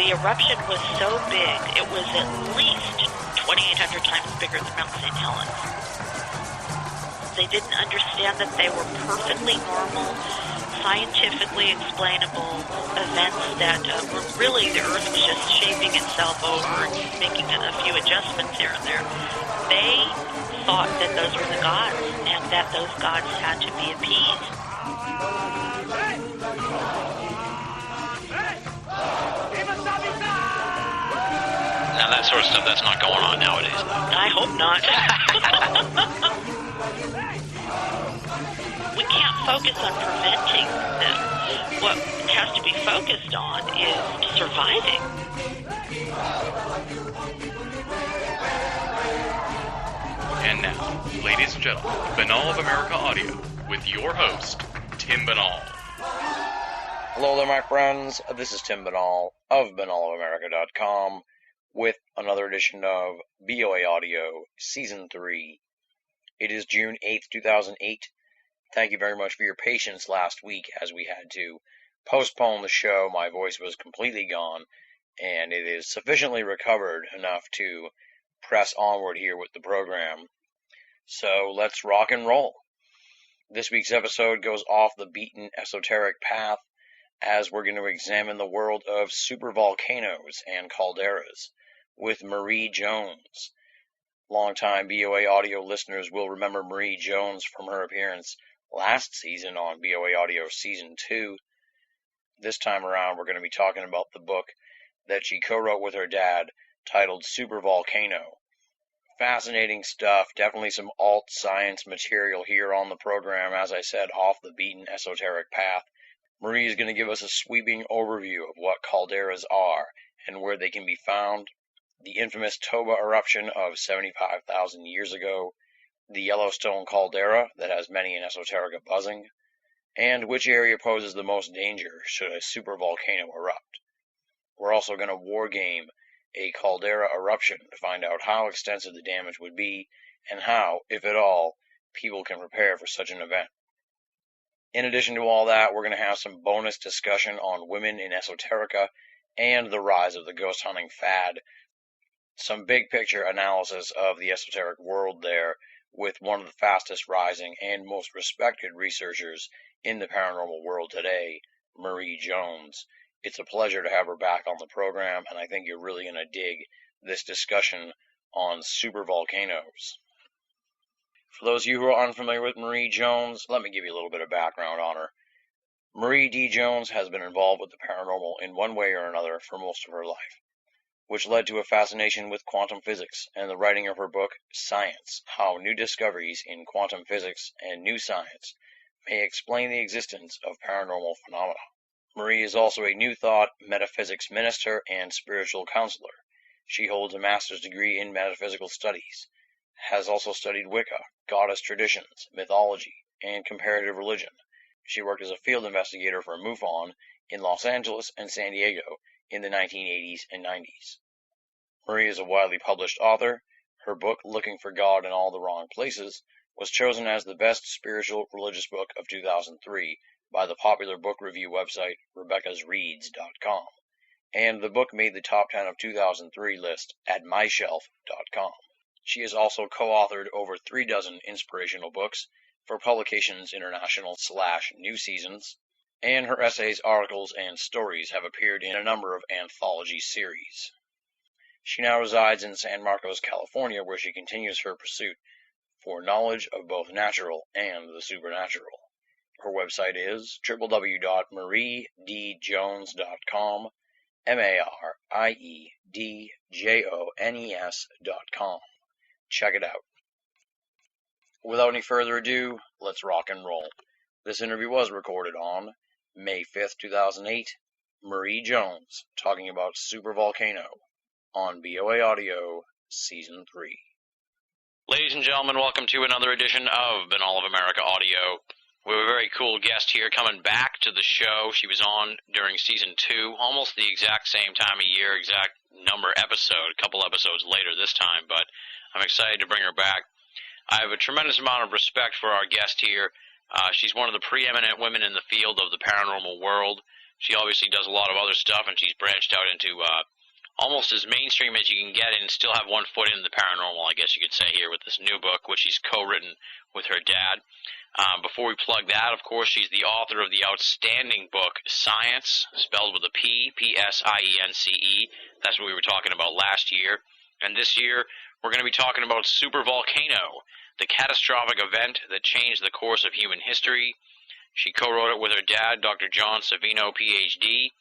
The eruption was so big, it was at least 2,800 times bigger than Mount St. Helens. They didn't understand that they were perfectly normal, scientifically explainable events that were really the Earth was just shaping itself over and making a few adjustments here and there. They thought that those were the gods and that those gods had to be appeased. Now that sort of stuff, that's not going on nowadays, though. I hope not. We can't focus on preventing them. What has to be focused on is surviving. And now, ladies and gentlemen, Banal of America Audio, with your host, Tim Banal. Hello there, my friends. This is Tim Banal of BanalofAmerica.com with another edition of BOA Audio Season 3. It is June 8th, 2008. Thank you very much for your patience last week as we had to postpone the show. My voice was completely gone, and it is sufficiently recovered enough to press onward here with the program. So let's rock and roll. This week's episode goes off the beaten esoteric path as we're going to examine the world of supervolcanoes and calderas with Marie Jones. Longtime BOA Audio listeners will remember Marie Jones from her appearance last season on BOA Audio Season 2. This time around, we're going to be talking about the book that she co-wrote with her dad titled Supervolcano. Fascinating stuff, definitely some alt science material here on the program, as I said, off the beaten esoteric path. Marie is going to give us a sweeping overview of what calderas are and where they can be found, the infamous Toba eruption of 75,000 years ago, the Yellowstone caldera that has many in esoterica buzzing, and which area poses the most danger should a supervolcano erupt. We're also going to wargame a caldera eruption to find out how extensive the damage would be and how, if at all, people can prepare for such an event. In addition to all that, we're going to have some bonus discussion on women in esoterica and the rise of the ghost hunting fad, some big picture analysis of the esoteric world there with one of the fastest rising and most respected researchers in the paranormal world today, Marie Jones. It's a pleasure to have her back on the program, and I think you're really going to dig this discussion on supervolcanoes. For those of you who are unfamiliar with Marie Jones, let me give you a little bit of background on her. Marie D. Jones has been involved with the paranormal in one way or another for most of her life, which led to a fascination with quantum physics and the writing of her book, Science: How New Discoveries in Quantum Physics and New Science May Explain the Existence of Paranormal Phenomena. Marie is also a New Thought metaphysics minister and spiritual counselor. She holds a master's degree in metaphysical studies, has also studied Wicca, goddess traditions, mythology, and comparative religion. She worked as a field investigator for MUFON in Los Angeles and San Diego in the 1980s and 90s. Marie is a widely published author. Her book, Looking for God in All the Wrong Places, was chosen as the best spiritual religious book of 2003 by the popular book review website RebeccasReads.com, and the book made the top 10 of 2003 list at MyShelf.com. She has also co-authored over 3 dozen inspirational books for Publications International/New Seasons, and her essays, articles, and stories have appeared in a number of anthology series. She now resides in San Marcos, California, where she continues her pursuit for knowledge of both natural and the supernatural. Her website is www.mariedjones.com, MARIEDJONES.com. Check it out. Without any further ado, let's rock and roll. This interview was recorded on May 5th, 2008. Marie Jones talking about supervolcano on BOA Audio Season 3. Ladies and gentlemen, welcome to another edition of Banal of America Audio. We have a very cool guest here coming back to the show. She was on during Season 2, almost the exact same time of year, exact number episode, a couple episodes later this time, but I'm excited to bring her back. I have a tremendous amount of respect for our guest here. She's one of the preeminent women in the field of the paranormal world. She obviously does a lot of other stuff, and she's branched out into almost as mainstream as you can get and still have one foot in the paranormal, I guess you could say, here with this new book, which she's co-written with her dad. Before we plug that, of course, she's the author of the outstanding book, Science, spelled with a P, P-S-I-E-N-C-E. That's what we were talking about last year. And this year, we're going to be talking about supervolcano, the catastrophic event that changed the course of human history. She co-wrote it with her dad, Dr. John Savino, Ph.D.,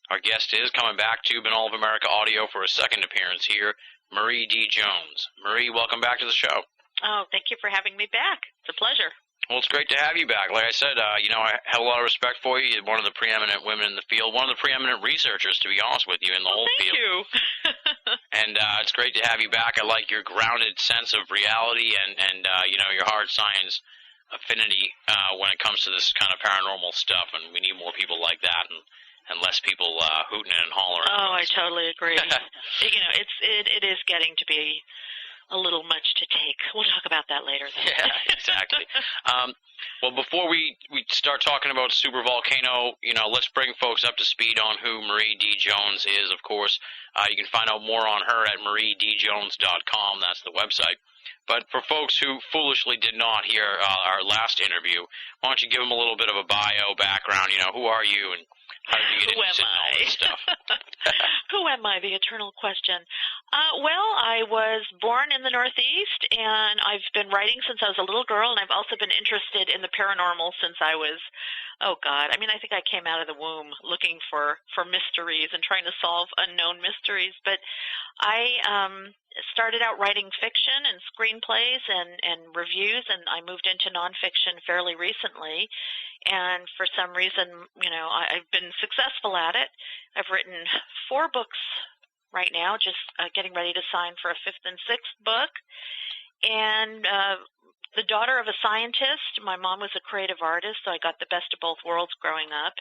Our guest is coming back to All of America Audio for a second appearance here, Marie D. Jones. Marie, welcome back to the show. Oh, thank you for having me back. It's a pleasure. Well, it's great to have you back. Like I said, I have a lot of respect for you. You're one of the preeminent women in the field, one of the preeminent researchers, to be honest with you, in the whole field. Thank you. And it's great to have you back. I like your grounded sense of reality and your hard science affinity when it comes to this kind of paranormal stuff, and we need more people like that and less people hooting and hollering. Oh, I totally agree. It is getting to be a little much to take. We'll talk about that later, though. Yeah, exactly. Well, before we start talking about supervolcano, let's bring folks up to speed on who Marie D. Jones is, of course. You can find out more on her at mariedjones.com. That's the website. But for folks who foolishly did not hear our last interview, why don't you give them a little bit of a bio background? Who are you and how did you get interested in all this stuff? Who am I? The eternal question. Well, I was born in the Northeast, and I've been writing since I was a little girl, and I've also been interested in the paranormal since I was, I think I came out of the womb looking for mysteries and trying to solve unknown mysteries. But I started out writing fiction and screenplays and reviews, and I moved into nonfiction fairly recently. And for some reason, I've been successful at it. I've written 4 books right now, just getting ready to sign for a 5th and 6th book. And the daughter of a scientist. My mom was a creative artist, so I got the best of both worlds growing up.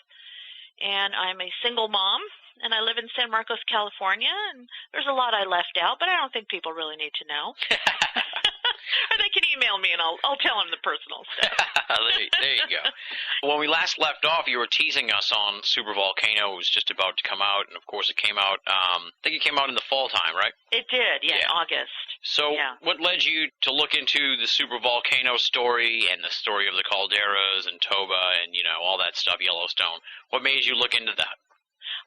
And I'm a single mom, and I live in San Marcos, California. And there's a lot I left out, but I don't think people really need to know. Or they can email me, and I'll tell them the personal stuff. There you go. When we last left off, you were teasing us on supervolcano. It was just about to come out, and of course it came out, I think it came out in the fall time, right? It did, yeah. August. So what led you to look into the supervolcano story and the story of the calderas and Toba and, all that stuff, Yellowstone? What made you look into that?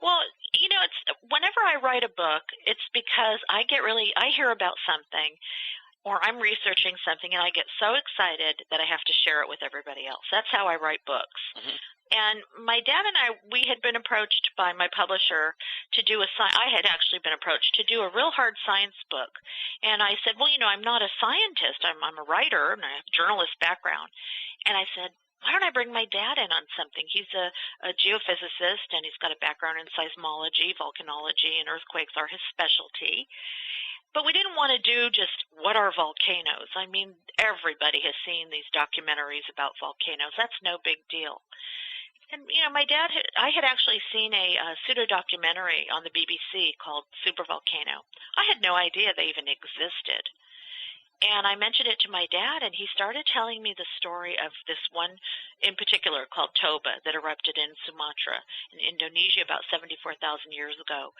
Well, it's whenever I write a book, it's because I hear about something, or I'm researching something, and I get so excited that I have to share it with everybody else. That's how I write books. Mm-hmm. And my dad and we had been approached by my publisher to do I had actually been approached to do a real hard science book. And I said, well, I'm not a scientist. I'm a writer, and I have a journalist background. And I said, why don't I bring my dad in on something? He's a geophysicist, and he's got a background in seismology, volcanology, and earthquakes are his specialty. But we didn't want to do just what are volcanoes. I mean, everybody has seen these documentaries about volcanoes. That's no big deal. And, my dad, I had actually seen a pseudo-documentary on the BBC called Supervolcano. I had no idea they even existed. And I mentioned it to my dad, and he started telling me the story of this one in particular called Toba that erupted in Sumatra in Indonesia about 74,000 years ago.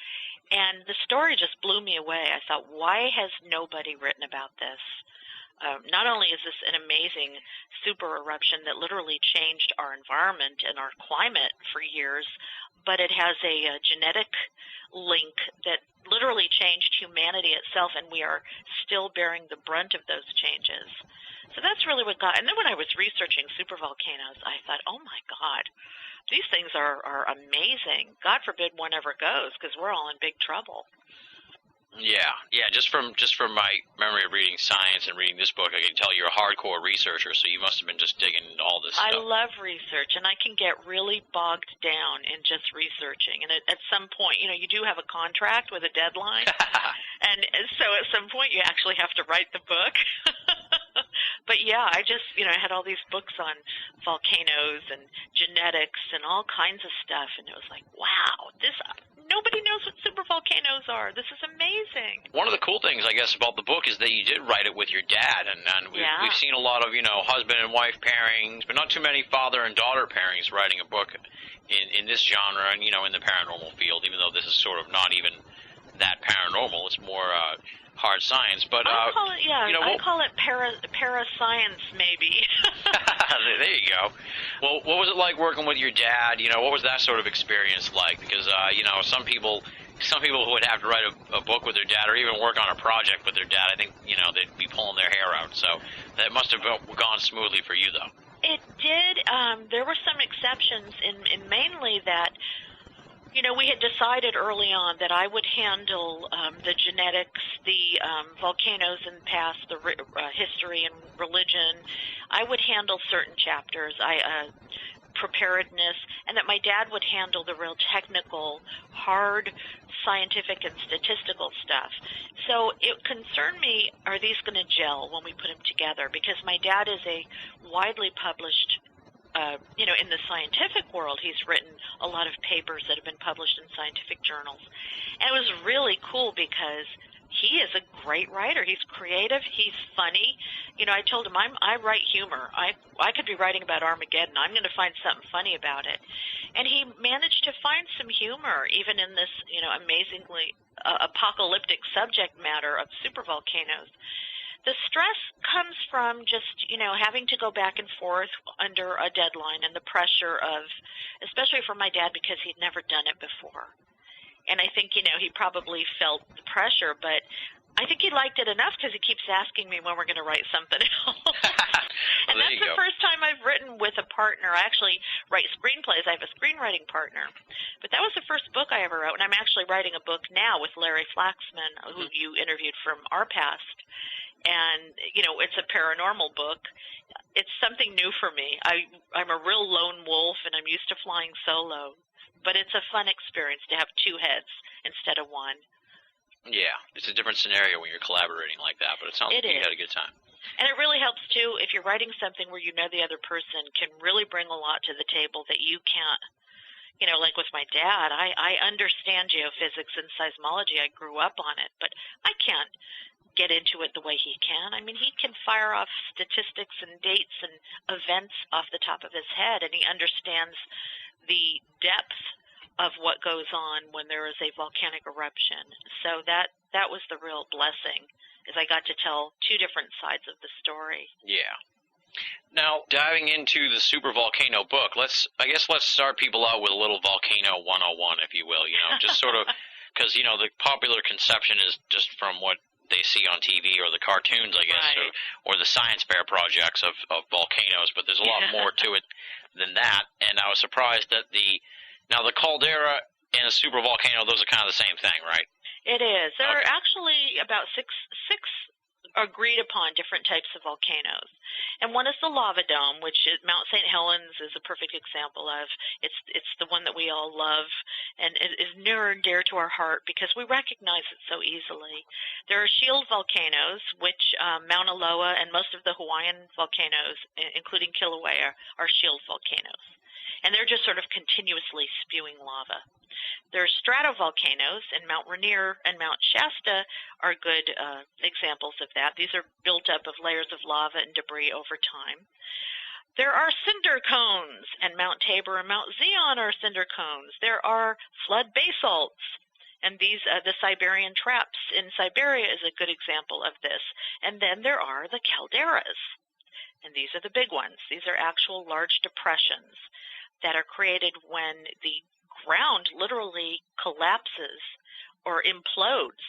And the story just blew me away. I thought, why has nobody written about this? Not only is this an amazing super eruption that literally changed our environment and our climate for years, but it has a genetic link that literally changed humanity itself, and we are still bearing the brunt of those changes. So that's really what got. And then when I was researching supervolcanoes, I thought, oh my God, these things are amazing. God forbid one ever goes, because we're all in big trouble. Yeah. Just from my memory of reading science and reading this book, I can tell you're a hardcore researcher, so you must have been just digging into all this stuff. I love research, and I can get really bogged down in just researching. And at some point, you do have a contract with a deadline, and so at some point you actually have to write the book. But yeah, I just, I had all these books on volcanoes and genetics and all kinds of stuff, and it was like, wow, Nobody knows what supervolcanoes are. This is amazing. One of the cool things, I guess, about the book is that you did write it with your dad, and we've seen a lot of, husband and wife pairings, but not too many father and daughter pairings writing a book in this genre and, in the paranormal field, even though this is sort of not even that paranormal. It's more hard science. But I call it, I call it parascience, maybe. There you go. Well, what was it like working with your dad? What was that sort of experience like? Because, some people who would have to write a book with their dad or even work on a project with their dad, I think, they'd be pulling their hair out. So that must have gone smoothly for you, though. It did. There were some exceptions in mainly that, we had decided early on that I would handle the genetics, the volcanoes in the past, the history and religion. I would handle certain chapters, preparedness, and that my dad would handle the real technical, hard scientific and statistical stuff. So it concerned me, are these going to gel when we put them together? Because my dad is a widely published in the scientific world, he's written a lot of papers that have been published in scientific journals. And it was really cool because he is a great writer. He's creative. He's funny. I told him I write humor. I could be writing about Armageddon. I'm going to find something funny about it. And he managed to find some humor even in this, amazingly apocalyptic subject matter of supervolcanoes. The stress comes from just, having to go back and forth under a deadline and the pressure of, especially for my dad because he'd never done it before. And I think, he probably felt the pressure, but I think he liked it enough because he keeps asking me when we're going to write something else. And that's the first time I've written with a partner. I actually write screenplays. I have a screenwriting partner. But that was the first book I ever wrote, and I'm actually writing a book now with Larry Flaxman, who you interviewed from our past. And, it's a paranormal book. It's something new for me. I'm a real lone wolf, and I'm used to flying solo. But it's a fun experience to have two heads instead of one. Yeah, it's a different scenario when you're collaborating like that, but it sounds like you had a good time. And it really helps, too, if you're writing something where the other person can really bring a lot to the table that you can't. Like with my dad, I understand geophysics and seismology. I grew up on it, but I can't get into it the way he can. I mean, he can fire off statistics and dates and events off the top of his head, and he understands the depth of what goes on when there is a volcanic eruption. So that was the real blessing, is I got to tell two different sides of the story. Yeah. Now, diving into the super volcano book, let's start people out with a little volcano 101, if you will, just sort of, because, the popular conception is just from what they see on TV or the cartoons, I guess, right. or the science fair projects of volcanoes, but there's a lot more to it than that, and I was surprised that the caldera and a super volcano, those are kind of the same thing, right? It is. There are actually about six agreed upon different types of volcanoes. And one is the lava dome, which is Mount St. Helens is a perfect example of. It's the one that we all love and it is near and dear to our heart because we recognize it so easily. There are shield volcanoes, which Mauna Loa and most of the Hawaiian volcanoes, including Kilauea, are shield volcanoes. And they're just sort of continuously spewing lava. There are stratovolcanoes, and Mount Rainier and Mount Shasta are good examples of that. These are built up of layers of lava and debris over time. There are cinder cones, and Mount Tabor and Mount Zion are cinder cones. There are flood basalts, and these the Siberian traps in Siberia is a good example of this. And then there are the calderas, and these are the big ones. These are actual large depressions that are created when the ground literally collapses or implodes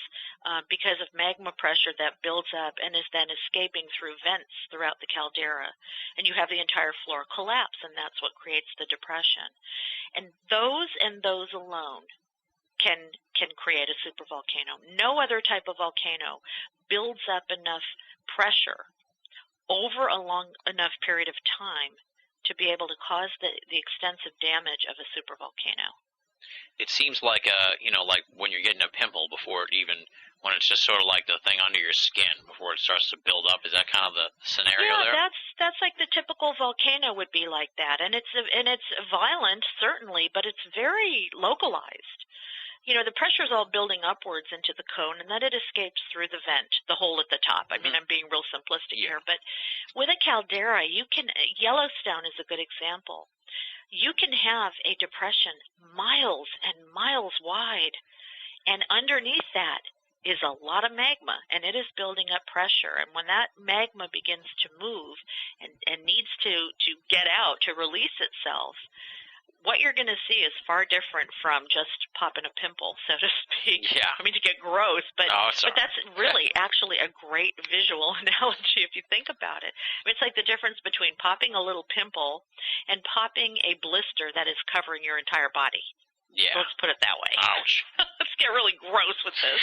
because of magma pressure that builds up and is then escaping through vents throughout the caldera. And you have the entire floor collapse, and that's what creates the depression. And those alone can create a supervolcano. No other type of volcano builds up enough pressure over a long enough period of time to be able to cause the extensive damage of a supervolcano. It seems like like when you're getting a pimple before it even, when it's just sort of like the thing under your skin before it starts to build up. Is that kind of the scenario there? Yeah, that's like the typical volcano would be like that, and it's violent certainly, but it's very localized. the pressure is all building upwards into the cone, and then it escapes through the vent, the hole at the top. I mean, I'm being real simplistic here, but with a caldera, Yellowstone is a good example. You can have a depression miles and miles wide, and underneath that is a lot of magma, and it is building up pressure. And when that magma begins to move and needs to get out, to release itself, what you're going to see is far different from just popping a pimple, so to speak. Yeah. I mean, to get gross, but that's really actually a great visual analogy if you think about it. I mean, it's like the difference between popping a little pimple and popping a blister that is covering your entire body. Yeah. Let's put it that way. Ouch. Let's get really gross with this.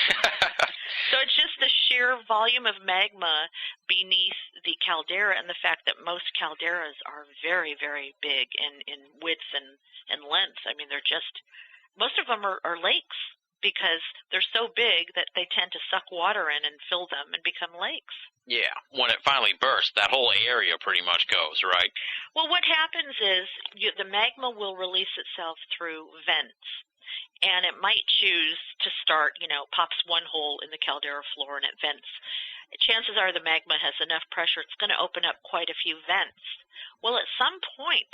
So it's just the sheer volume of magma beneath the caldera, and the fact that most calderas are very, very big in width and length. I mean, most of them are lakes because they're so big that they tend to suck water in and fill them and become lakes. Yeah, when it finally bursts, that whole area pretty much goes, right? Well, what happens is the magma will release itself through vents, and it might choose to start, pops one hole in the caldera floor and it vents. Chances are the magma has enough pressure, it's going to open up quite a few vents. Well, at some point,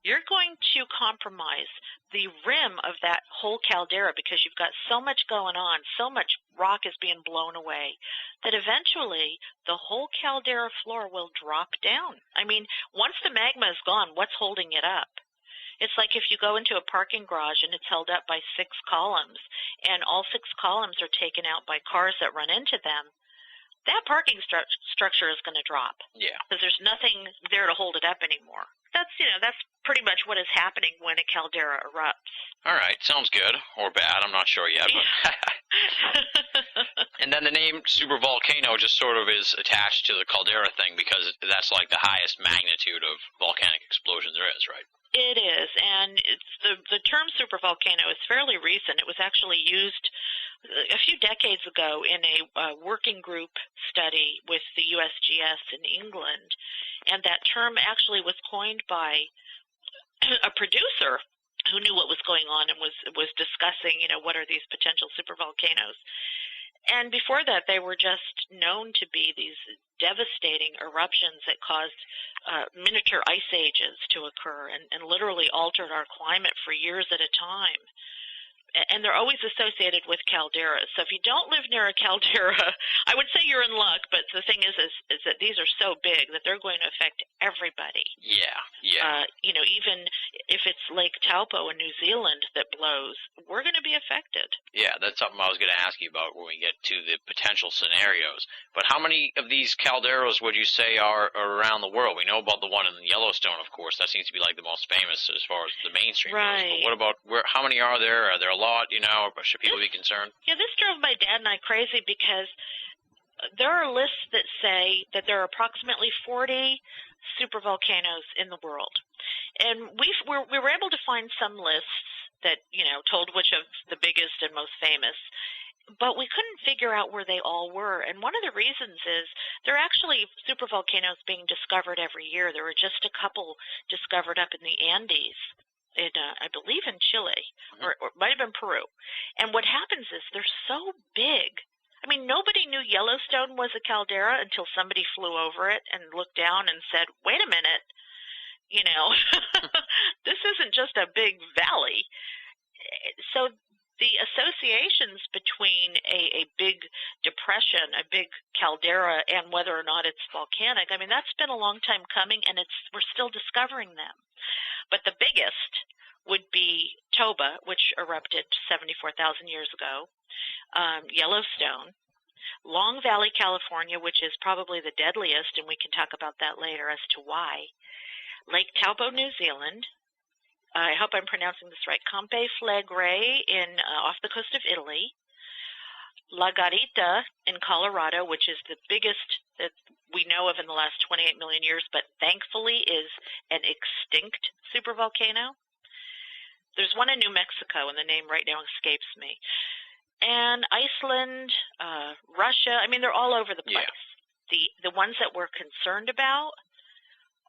you're going to compromise the rim of that whole caldera because you've got so much going on, so much rock is being blown away, that eventually the whole caldera floor will drop down. I mean, once the magma is gone, what's holding it up? It's like if you go into a parking garage and it's held up by 6 columns, and all 6 columns are taken out by cars that run into them, that parking structure is going to drop. Yeah. Because there's nothing there to hold it up anymore. That's pretty much what is happening when a caldera erupts. All right, sounds good or bad. I'm not sure yet. But and then the name supervolcano just sort of is attached to the caldera thing because that's like the highest magnitude of volcanic explosion there is, right? It is, and the term supervolcano is fairly recent. It was actually used a few decades ago in a working group study with the USGS in England, and that term actually was coined by a producer who knew what was going on and was discussing, what are these potential supervolcanoes. And before that, they were just known to be these devastating eruptions that caused miniature ice ages to occur and literally altered our climate for years at a time. And they're always associated with calderas. So if you don't live near a caldera, I would say you're in luck, but the thing is that these are so big that they're going to affect everybody. Yeah. Even if it's Lake Taupo in New Zealand that blows, we're going to be affected. Yeah, that's something I was going to ask you about when we get to the potential scenarios. But how many of these calderas would you say are around the world? We know about the one in Yellowstone, of course. That seems to be like the most famous as far as the mainstream goes. But what about how many are there? Are there a lot, or should people be concerned? Yeah, this drove my dad and I crazy because there are lists that say that there are approximately 40 supervolcanoes in the world. And we were able to find some lists that, told which of the biggest and most famous, but we couldn't figure out where they all were. And one of the reasons is there are actually supervolcanoes being discovered every year. There were just a couple discovered up in the Andes, I believe in Chile, or it might have been Peru. And what happens is they're so big. I mean, nobody knew Yellowstone was a caldera until somebody flew over it and looked down and said, wait a minute, this isn't just a big valley. So the associations between a big depression, a big caldera, and whether or not it's volcanic, I mean, that's been a long time coming, and we're still discovering them. But the biggest would be Toba, which erupted 74,000 years ago, Yellowstone, Long Valley, California, which is probably the deadliest, and we can talk about that later as to why, Lake Taupo, New Zealand, I hope I'm pronouncing this right, Campe Flegrei off the coast of Italy, La Garita in Colorado, which is the biggest that we know of in the last 28 million years, but thankfully is an extinct supervolcano. There's one in New Mexico, and the name right now escapes me. And Iceland, Russia, I mean, they're all over the place. Yeah. The ones that we're concerned about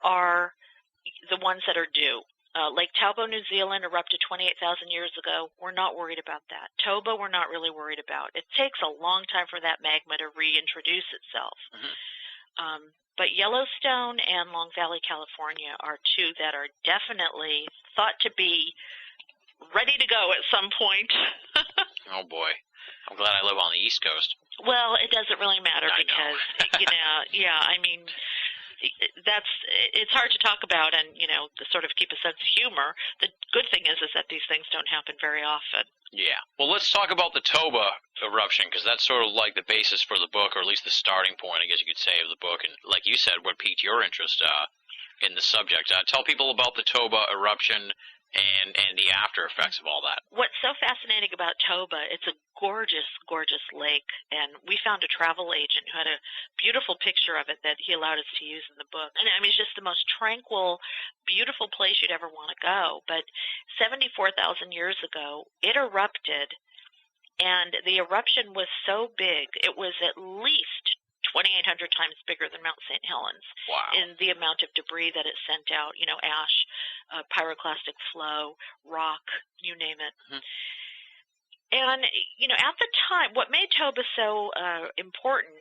are the ones that are due. Lake Taupo, New Zealand, erupted 28,000 years ago. We're not worried about that. Toba, we're not really worried about. It takes a long time for that magma to reintroduce itself. But Yellowstone and Long Valley, California are two that are definitely thought to be ready to go at some point. Oh, boy. I'm glad I live on the East Coast. Well, it doesn't really matter because, it's hard to talk about and, to sort of keep a sense of humor. The good thing is that these things don't happen very often. Yeah. Well, let's talk about the Toba eruption, because that's sort of like the basis for the book, or at least the starting point, I guess you could say, of the book. And like you said, what piqued your interest in the subject. Tell people about the Toba eruption and the after effects of all that. What's so fascinating about Toba, it's a gorgeous, gorgeous lake, and we found a travel agent who had a beautiful picture of it that he allowed us to use in the book. And I mean, it's just the most tranquil, beautiful place you'd ever want to go. But 74,000 years ago, it erupted, and the eruption was so big, it was at least 2,800 times bigger than Mount St. Helens. Wow. In the amount of debris that it sent out, ash, pyroclastic flow, rock, you name it. And, at the time, what made Toba so important,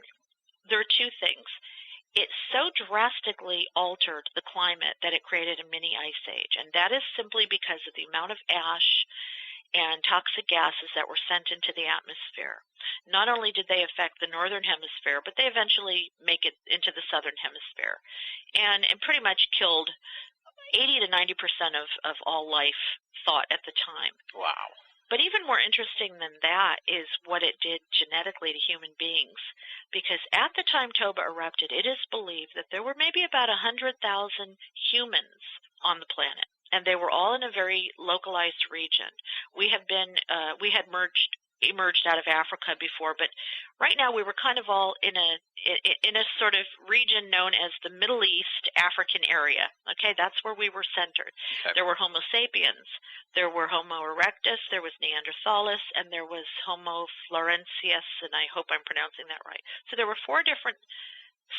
there are two things. It so drastically altered the climate that it created a mini ice age, and that is simply because of the amount of ash and toxic gases that were sent into the atmosphere. Not only did they affect the northern hemisphere, but they eventually make it into the southern hemisphere, and pretty much killed 80 to 90% of all life thought at the time. Wow. But even more interesting than that is what it did genetically to human beings, because at the time Toba erupted, it is believed that there were maybe about 100,000 humans on the planet, and they were all in a very localized region. We had emerged out of Africa before, but right now we were kind of all in a sort of region known as the Middle East African area. Okay, that's where we were centered. Okay. There were Homo sapiens, there were Homo erectus, there was Neanderthalis, and there was Homo florensis, and I hope I'm pronouncing that right. So there were 4 different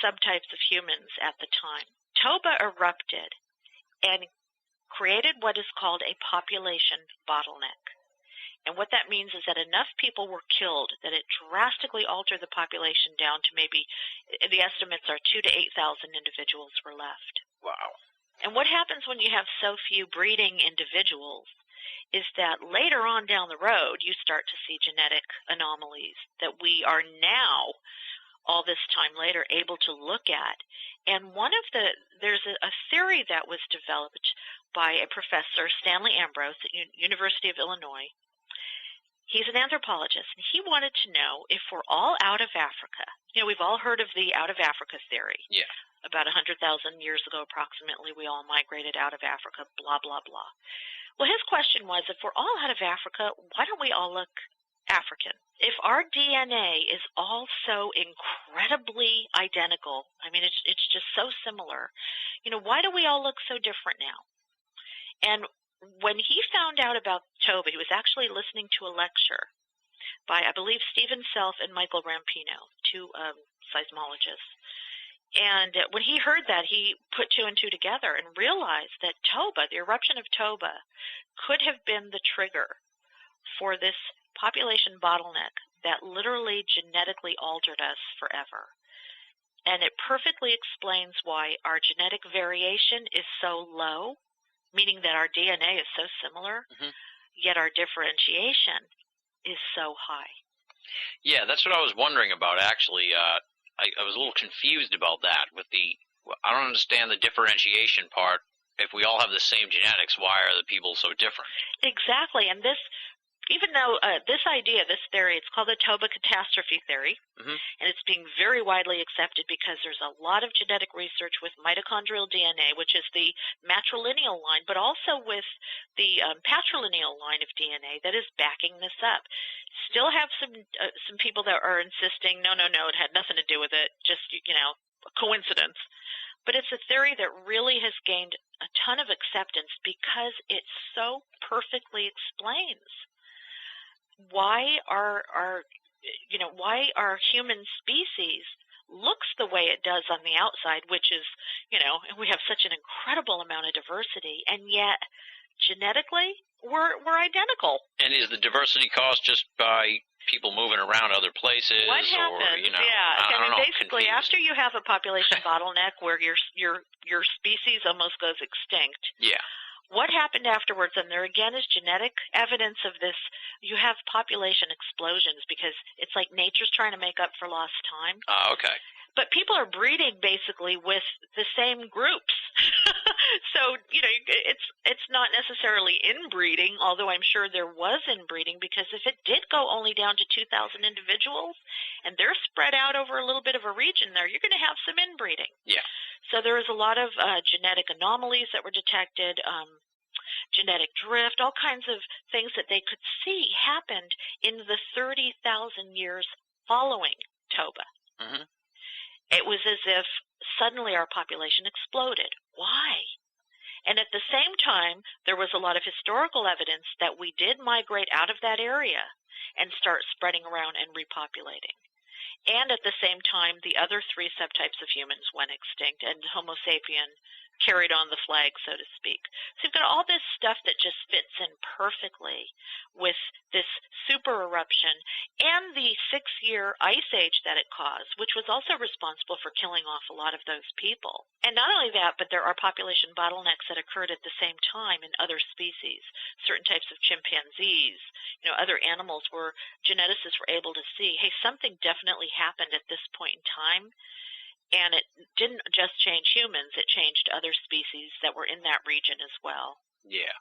subtypes of humans at the time. Toba erupted and created what is called a population bottleneck. And what that means is that enough people were killed that it drastically altered the population down to maybe, the estimates are 2,000 to 8,000 individuals were left. Wow. And what happens when you have so few breeding individuals is that later on down the road, you start to see genetic anomalies that we are now, all this time later, able to look at. And there's a theory that was developed by a professor, Stanley Ambrose, at University of Illinois. He's an anthropologist, and he wanted to know if we're all out of Africa. We've all heard of the out of Africa theory. Yeah. About 100,000 years ago, approximately, we all migrated out of Africa, blah, blah, blah. Well, his question was, if we're all out of Africa, why don't we all look African? If our DNA is all so incredibly identical, I mean, it's just so similar, why do we all look so different now? And when he found out about Toba, he was actually listening to a lecture by, I believe, Stephen Self and Michael Rampino, 2 seismologists. And when he heard that, he put 2 and 2 together and realized that Toba, the eruption of Toba, could have been the trigger for this population bottleneck that literally genetically altered us forever. And it perfectly explains why our genetic variation is so low, meaning that our DNA is so similar, yet our differentiation is so high. Yeah, that's what I was wondering about, actually. I was a little confused about that. I don't understand the differentiation part. If we all have the same genetics, why are the people so different? Exactly, and even though this theory, it's called the Toba catastrophe theory, and it's being very widely accepted because there's a lot of genetic research with mitochondrial DNA, which is the matrilineal line, but also with the patrilineal line of DNA that is backing this up. Still have some people that are insisting, no, it had nothing to do with it, just, a coincidence. But it's a theory that really has gained a ton of acceptance because it so perfectly explains why our human species looks the way it does on the outside, which is, we have such an incredible amount of diversity, and yet genetically we're identical. And is the diversity caused just by people moving around other places? What happens? I don't know, basically, confused. after you have a population bottleneck where your species almost goes extinct. Yeah. What happened afterwards, and there again is genetic evidence of this, you have population explosions because it's like nature's trying to make up for lost time. Okay. But people are breeding basically with the same groups. So, it's not necessarily inbreeding, although I'm sure there was inbreeding, because if it did go only down to 2,000 individuals and they're spread out over a little bit of a region there, you're going to have some inbreeding. Yeah. So there was a lot of genetic anomalies that were detected, genetic drift, all kinds of things that they could see happened in the 30,000 years following Toba. Mm-hmm. It was as if suddenly our population exploded. Why? And at the same time, there was a lot of historical evidence that we did migrate out of that area and start spreading around and repopulating. And at the same time, the other three subtypes of humans went extinct, and Homo sapien carried on the flag, so to speak. So you've got all this stuff that just fits in perfectly with this super eruption and the 6-year ice age that it caused, which was also responsible for killing off a lot of those people. And not only that, but there are population bottlenecks that occurred at the same time in other species, certain types of chimpanzees, other animals where geneticists were able to see, hey, something definitely happened at this point in time. And it didn't just change humans, it changed other species that were in that region as well. Yeah.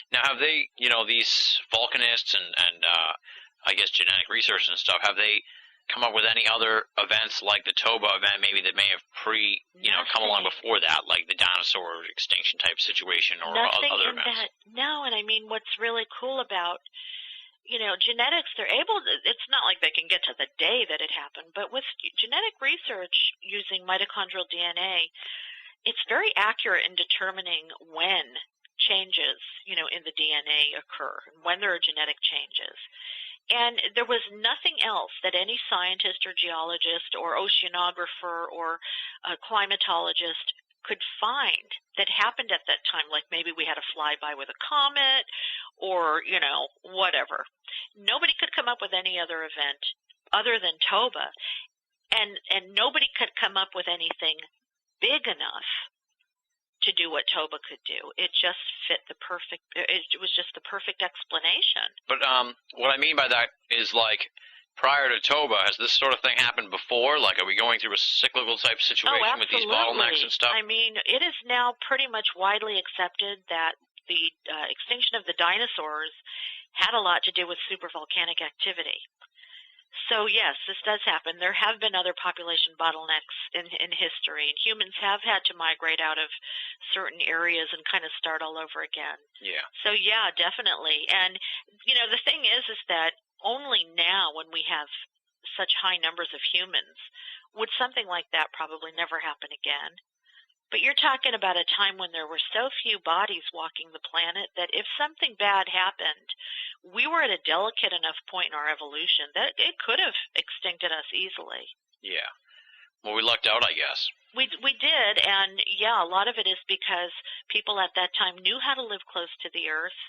Now, have they, these volcanists and I guess genetic researchers and stuff, have they come up with any other events like the Toba event maybe that may have come along before that, like the dinosaur extinction type situation or other events? No, and I mean, what's really cool about genetics, they're able to, it's not like they can get to the day that it happened, but with genetic research using mitochondrial DNA, it's very accurate in determining when changes, in the DNA occur, when there are genetic changes. And there was nothing else that any scientist or geologist or oceanographer or climatologist could find that happened at that time, like maybe we had a flyby with a comet or, whatever. Nobody could come up with any other event other than Toba, and nobody could come up with anything big enough to do what Toba could do. It just fit it was just the perfect explanation. But what I mean by that is, like, prior to Toba, has this sort of thing happened before? Like, are we going through a cyclical type situation with these bottlenecks and stuff? I mean, it is now pretty much widely accepted that the extinction of the dinosaurs had a lot to do with supervolcanic activity. So, yes, this does happen. There have been other population bottlenecks in history, and humans have had to migrate out of certain areas and kind of start all over again. Yeah. So, yeah, definitely. And, the thing is that only now, when we have such high numbers of humans, would something like that probably never happen again. But you're talking about a time when there were so few bodies walking the planet that if something bad happened, we were at a delicate enough point in our evolution that it could have extincted us easily. Yeah. Well, we lucked out, I guess. We did, and yeah, a lot of it is because people at that time knew how to live close to the earth.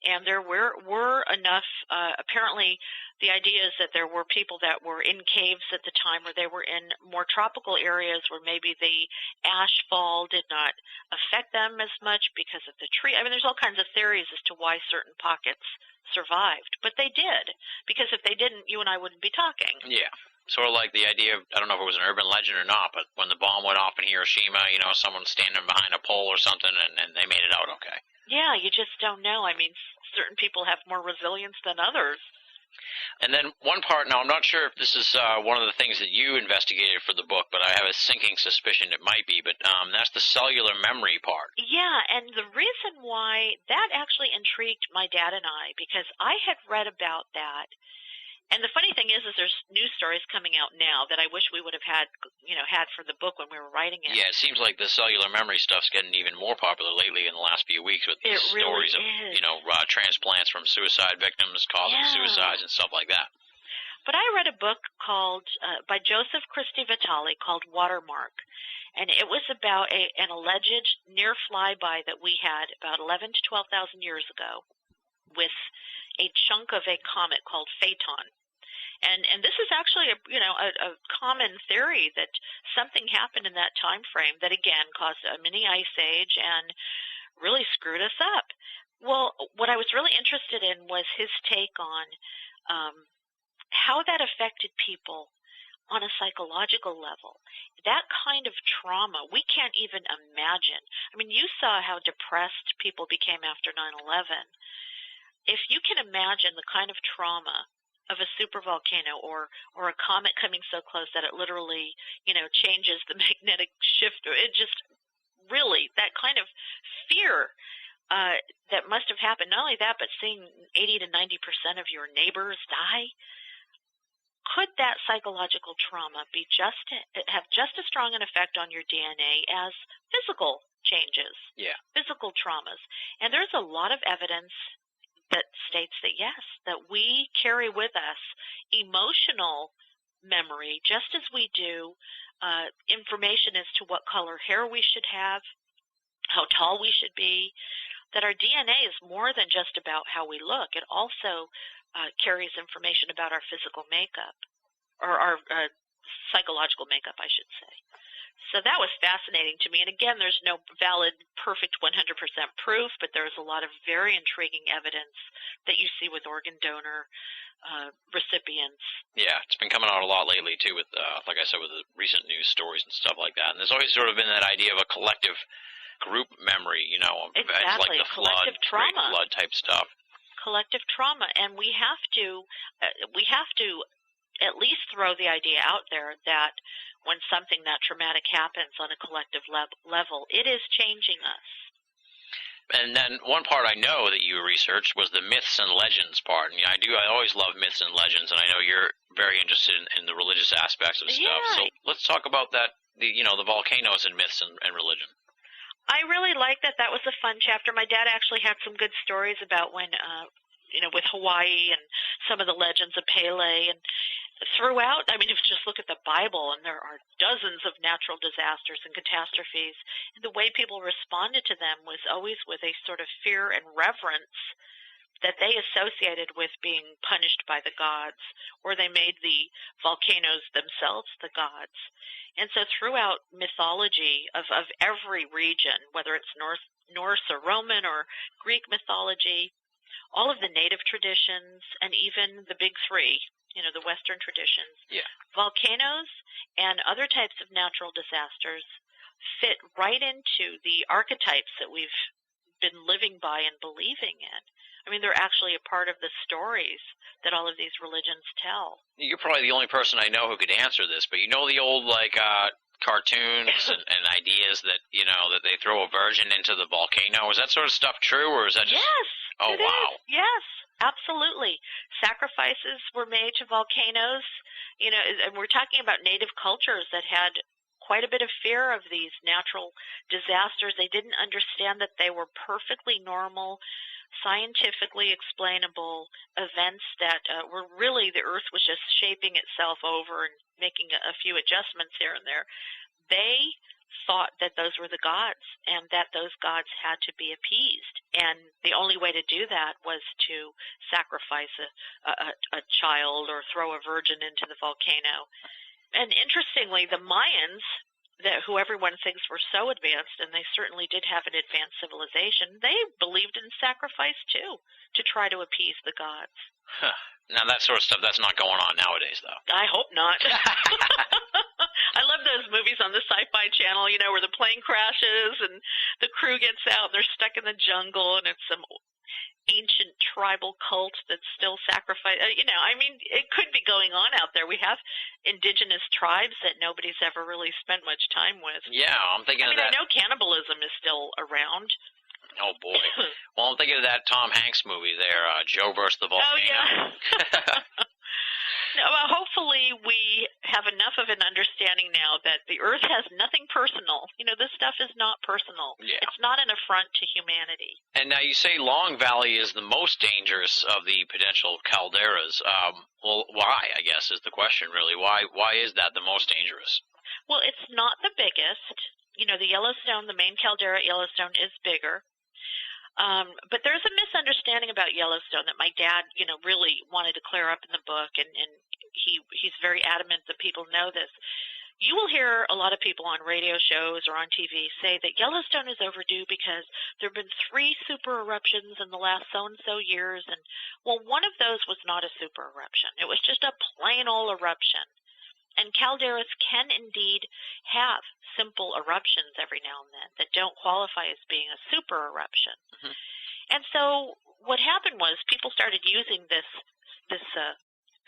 And there were enough, apparently the idea is that there were people that were in caves at the time, or they were in more tropical areas where maybe the ash fall did not affect them as much because of the tree. I mean, there's all kinds of theories as to why certain pockets survived, but they did, because if they didn't, you and I wouldn't be talking. Yeah. Sort of like the idea of, I don't know if it was an urban legend or not, but when the bomb went off in Hiroshima, someone standing behind a pole or something, and they made it out okay. Yeah, you just don't know. I mean, certain people have more resilience than others. And then one part, now I'm not sure if this is one of the things that you investigated for the book, but I have a sinking suspicion it might be, but that's the cellular memory part. Yeah, and the reason why that actually intrigued my dad and I, because I had read about that. And the funny thing is there's news stories coming out now that I wish we would have had for the book when we were writing it. Yeah, it seems like the cellular memory stuff's getting even more popular lately in the last few weeks with these stories of, transplants from suicide victims causing suicides and stuff like that. But I read a book called by Joseph Christy Vitale called Watermark, and it was about an alleged near flyby that we had about 11 to 12,000 years ago with a chunk of a comet called Phaeton. And this is actually a common theory that something happened in that time frame that again caused a mini ice age and really screwed us up. Well, what I was really interested in was his take on how that affected people on a psychological level. That kind of trauma, we can't even imagine. I mean, you saw how depressed people became after 9/11. If you can imagine the kind of trauma of a supervolcano or a comet coming so close that it literally, changes the magnetic shift, it just really, that kind of fear that must have happened. Not only that, but seeing 80 to 90% of your neighbors die. Could that psychological trauma have just as strong an effect on your DNA as physical changes, physical traumas? And there's a lot of evidence that states that yes, that we carry with us emotional memory just as we do information as to what color hair we should have, how tall we should be, that our DNA is more than just about how we look. It also carries information about our physical makeup, or our psychological makeup, I should say. So that was fascinating to me. And again, there's no valid, perfect 100% proof, but there's a lot of very intriguing evidence that you see with organ donor recipients. Yeah, it's been coming out a lot lately, too, with, like I said, with the recent news stories and stuff like that. And there's always sort of been that idea of a collective group memory, Exactly. like the collective flood, trauma. Great flood type stuff. Collective trauma. And we have to at least throw the idea out there that when something that traumatic happens on a collective level, it is changing us. And then one part I know that you researched was the myths and legends part. And I always love myths and legends, and I know you're very interested in the religious aspects of stuff. Yeah. So let's talk about that, the volcanoes and myths and religion. I really like that. That was a fun chapter. My dad actually had some good stories about when, with Hawaii and some of the legends of Pele. And throughout, I mean, if you just look at the Bible, and there are dozens of natural disasters and catastrophes, and the way people responded to them was always with a sort of fear and reverence that they associated with being punished by the gods, or they made the volcanoes themselves the gods. And so throughout mythology of every region, whether it's Norse or Roman or Greek mythology, all of the native traditions, and even the big three, the Western traditions, volcanoes and other types of natural disasters fit right into the archetypes that we've been living by and believing in. I mean, they're actually a part of the stories that all of these religions tell. You're probably the only person I know who could answer this, but the old, cartoons and ideas that, that they throw a virgin into the volcano. Is that sort of stuff true, or is that just... Yes. Oh, wow. Yes, absolutely. Sacrifices were made to volcanoes, and we're talking about native cultures that had quite a bit of fear of these natural disasters. They didn't understand that they were perfectly normal, scientifically explainable events that were really, the earth was just shaping itself over and making a few adjustments here and there. They thought that those were the gods and that those gods had to be appeased. And the only way to do that was to sacrifice a child or throw a virgin into the volcano. And interestingly, the Mayans, who everyone thinks were so advanced, and they certainly did have an advanced civilization, they believed in sacrifice too, to try to appease the gods. Huh. Now that sort of stuff, that's not going on nowadays, though. I hope not. I love those movies on the Sci-Fi Channel, where the plane crashes and the crew gets out and they're stuck in the jungle, and it's some ancient tribal cult that's still sacrificed. It could be going on out there. We have indigenous tribes that nobody's ever really spent much time with. Yeah, I'm thinking of that. I know cannibalism is still around. Oh, boy. Well, I'm thinking of that Tom Hanks movie there, Joe versus the Volcano. Oh, yeah. No, well, hopefully we have enough of an understanding now that the Earth has nothing personal. this stuff is not personal. Yeah. It's not an affront to humanity. And now you say Long Valley is the most dangerous of the potential calderas. Well, why, I guess, is the question, really. Why is that the most dangerous? Well, it's not the biggest. The Yellowstone, the main caldera at Yellowstone is bigger. But there's a misunderstanding about Yellowstone that my dad, really wanted to clear up in the book, and he's very adamant that people know this. You will hear a lot of people on radio shows or on TV say that Yellowstone is overdue because there have been 3 super eruptions in the last so-and-so years, and, well, one of those was not a super eruption. It was just a plain old eruption. And calderas can indeed have simple eruptions every now and then that don't qualify as being a super eruption. Mm-hmm. And so what happened was people started using this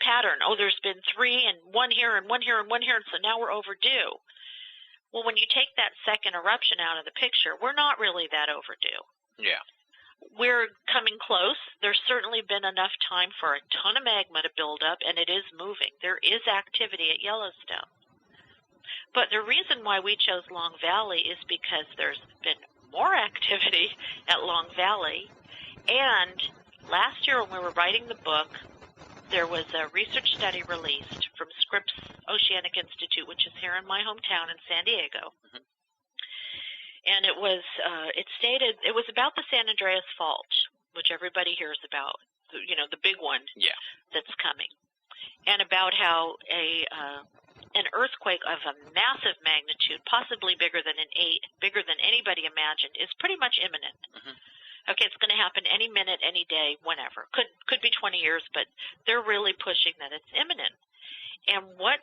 pattern. Oh, there's been 3 and 1 here and 1 here and 1 here, and so now we're overdue. Well, when you take that second eruption out of the picture, we're not really that overdue. Yeah. We're coming close. There's certainly been enough time for a ton of magma to build up, and it is moving. There is activity at Yellowstone. But the reason why we chose Long Valley is because there's been more activity at Long Valley. And last year when we were writing the book, there was a research study released from Scripps Oceanic Institute, which is here in my hometown in San Diego. Mm-hmm. And it was about the San Andreas Fault, which everybody hears about, the big one that's coming, and about how an earthquake of a massive magnitude, possibly bigger than an 8, bigger than anybody imagined, is pretty much imminent. Mm-hmm. Okay, it's going to happen any minute, any day, whenever. Could be 20 years, but they're really pushing that it's imminent. And what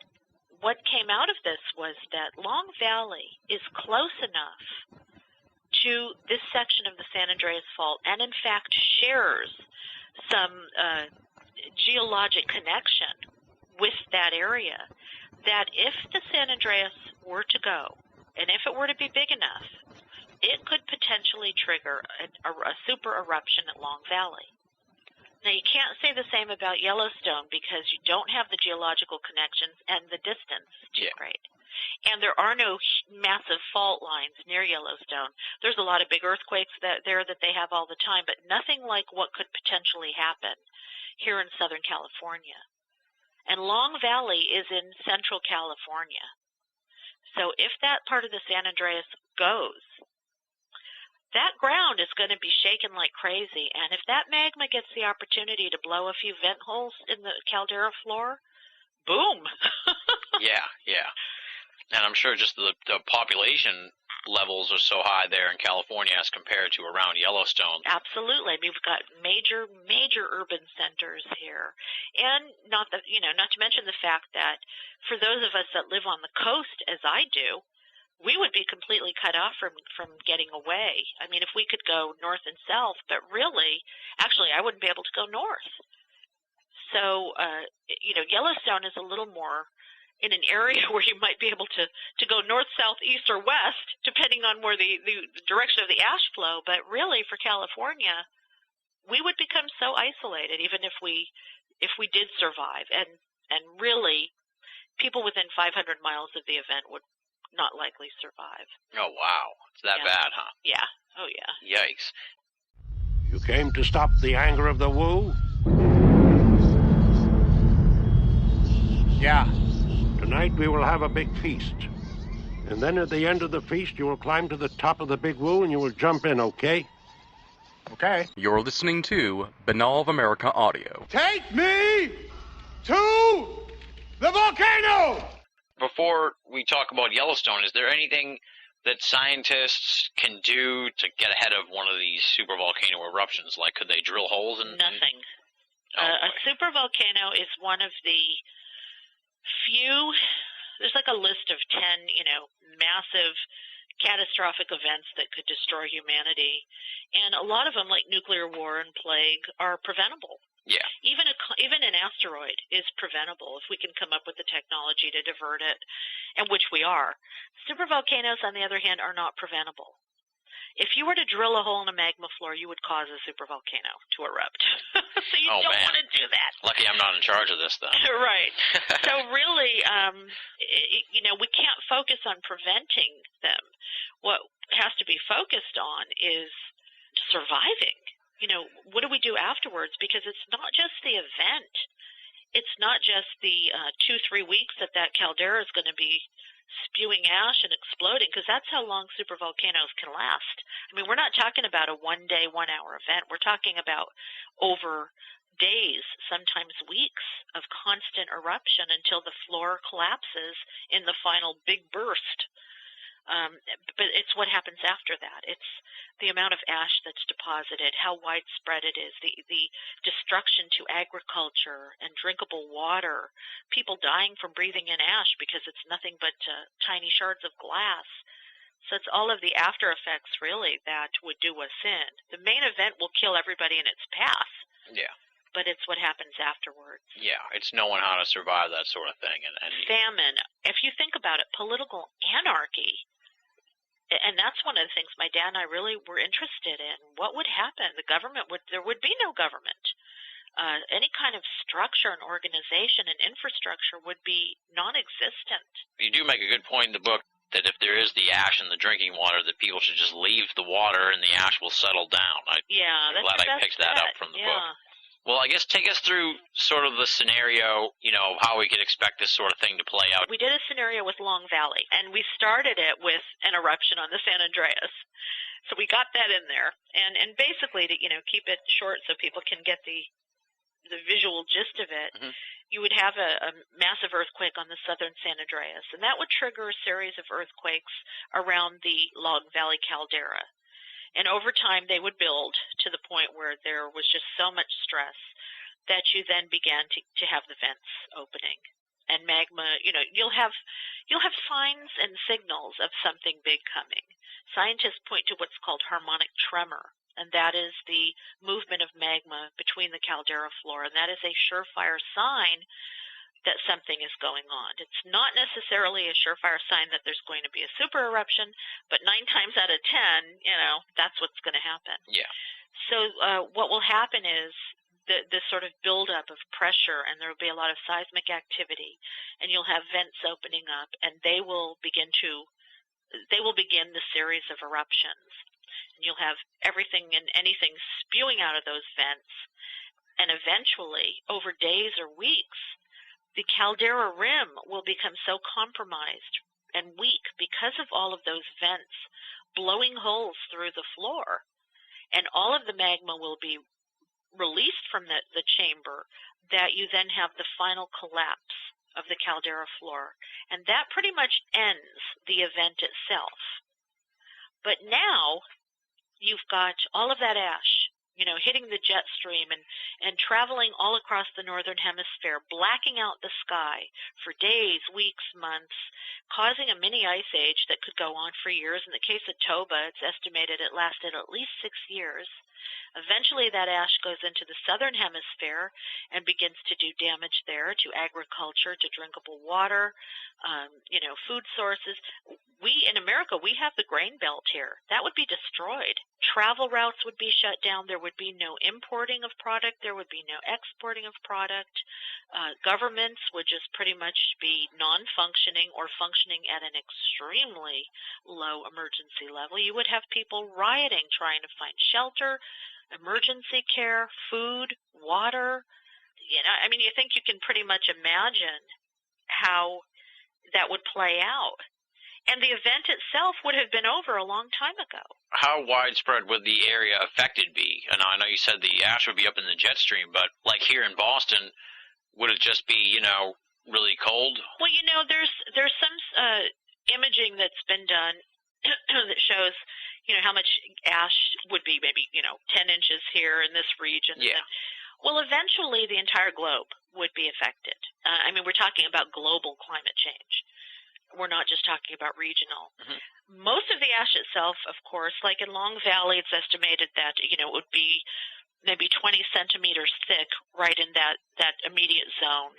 came out of this was that Long Valley is close enough to this section of the San Andreas Fault, and in fact shares some geologic connection with that area, that if the San Andreas were to go, and if it were to be big enough, it could potentially trigger a super eruption at Long Valley. Now, you can't say the same about Yellowstone because you don't have the geological connections and the distance too great. And there are no massive fault lines near Yellowstone. There's a lot of big earthquakes that they have all the time, but nothing like what could potentially happen here in Southern California. And Long Valley is in Central California. So if that part of the San Andreas goes, that ground is going to be shaken like crazy. And if that magma gets the opportunity to blow a few vent holes in the caldera floor, boom. Yeah. And I'm sure just the population levels are so high there in California as compared to around Yellowstone. Absolutely. We've got major urban centers here. And not to mention the fact that for those of us that live on the coast, as I do, we would be completely cut off from getting away. I mean, if we could go north and south, but really, actually, I wouldn't be able to go north. So, Yellowstone is a little more in an area where you might be able to go north, south, east, or west, depending on where the direction of the ash flow. But really, for California, we would become so isolated, even if we did survive. And really, people within 500 miles of the event would not likely survive. Oh, wow. It's that bad, huh? Yeah. Oh, yeah. Yikes. You came to stop the anger of the Wu? Yeah. Tonight we will have a big feast. And then at the end of the feast, you will climb to the top of the big Wu and you will jump in, okay? Okay. You're listening to Banal of America Audio. Take me to the volcano! Before we talk about Yellowstone, is there anything that scientists can do to get ahead of one of these supervolcano eruptions? Like, could they drill holes in? Nothing. A supervolcano is one of the few. There's like a list of 10, massive catastrophic events that could destroy humanity, and a lot of them, like nuclear war and plague, are preventable. Yeah. Even an asteroid is preventable if we can come up with the technology to divert it, and which we are. Supervolcanoes, on the other hand, are not preventable. If you were to drill a hole in a magma floor, you would cause a supervolcano to erupt. So you don't want to do that. Lucky I'm not in charge of this, though. Right. So really, we can't focus on preventing them. has to be focused on is surviving. What do we do afterwards? Because it's not just the event. It's not just the 2-3 weeks that caldera is going to be spewing ash and exploding, because that's how long supervolcanoes can last. I mean, we're not talking about a 1-day, 1-hour event. We're talking about over days, sometimes weeks, of constant eruption until the floor collapses in the final big burst. But it's what happens after that. It's the amount of ash that's deposited, how widespread it is, the destruction to agriculture and drinkable water, people dying from breathing in ash because it's nothing but tiny shards of glass. So it's all of the after effects, really, that would do us in. The main event will kill everybody in its path. Yeah. But it's what happens afterwards. Yeah, it's knowing how to survive that sort of thing. And famine. If you think about it, political anarchy. And that's one of the things my dad and I really were interested in. What would happen? There would be no government. Any kind of structure and organization and infrastructure would be non-existent. You do make a good point in the book that if there is the ash in the drinking water, that people should just leave the water and the ash will settle down. I'm glad I picked that up from the book. Well, I guess take us through sort of the scenario, how we could expect this sort of thing to play out. We did a scenario with Long Valley, and we started it with an eruption on the San Andreas. So we got that in there. And basically, to keep it short so people can get the visual gist of it, you would have a massive earthquake on the southern San Andreas, and that would trigger a series of earthquakes around the Long Valley caldera. And over time, they would build to the point where there was just so much stress that you then began to have the vents opening. And magma, you'll have signs and signals of something big coming. Scientists point to what's called harmonic tremor, and that is the movement of magma between the caldera floor, and that is a surefire sign that something is going on. It's not necessarily a surefire sign that there's going to be a super eruption, but 9 times out of 10, that's what's going to happen. Yeah. So what will happen is this sort of buildup of pressure, and there will be a lot of seismic activity, and you'll have vents opening up, and they will begin the series of eruptions. And you'll have everything and anything spewing out of those vents, and eventually, over days or weeks, the caldera rim will become so compromised and weak because of all of those vents blowing holes through the floor. And all of the magma will be released from the chamber, that you then have the final collapse of the caldera floor. And that pretty much ends the event itself. But now you've got all of that ash, hitting the jet stream and traveling all across the northern hemisphere, blacking out the sky for days, weeks, months, causing a mini ice age that could go on for years. In the case of Toba, it's estimated it lasted at least 6 years. Eventually, that ash goes into the southern hemisphere and begins to do damage there to agriculture, to drinkable water, food sources. In America, we have the grain belt here. That would be destroyed. Travel routes would be shut down. There would be no importing of product. There would be no exporting of product. Governments would just pretty much be non-functioning or functioning at an extremely low emergency level. You would have people rioting, trying to find shelter, emergency care, food, water. You think you can pretty much imagine how that would play out. And the event itself would have been over a long time ago. How widespread would the area affected be? And I know you said the ash would be up in the jet stream, but like here in Boston, would it just be, really cold? Well, there's some imaging that's been done that shows, how much ash would be, maybe, 10 inches here in this region. Yeah. Well, eventually the entire globe would be affected. We're talking about global climate change. We're not just talking about regional. Mm-hmm. Most of the ash itself, of course, like in Long Valley, it's estimated that, it would be maybe 20 centimeters thick right in that immediate zone,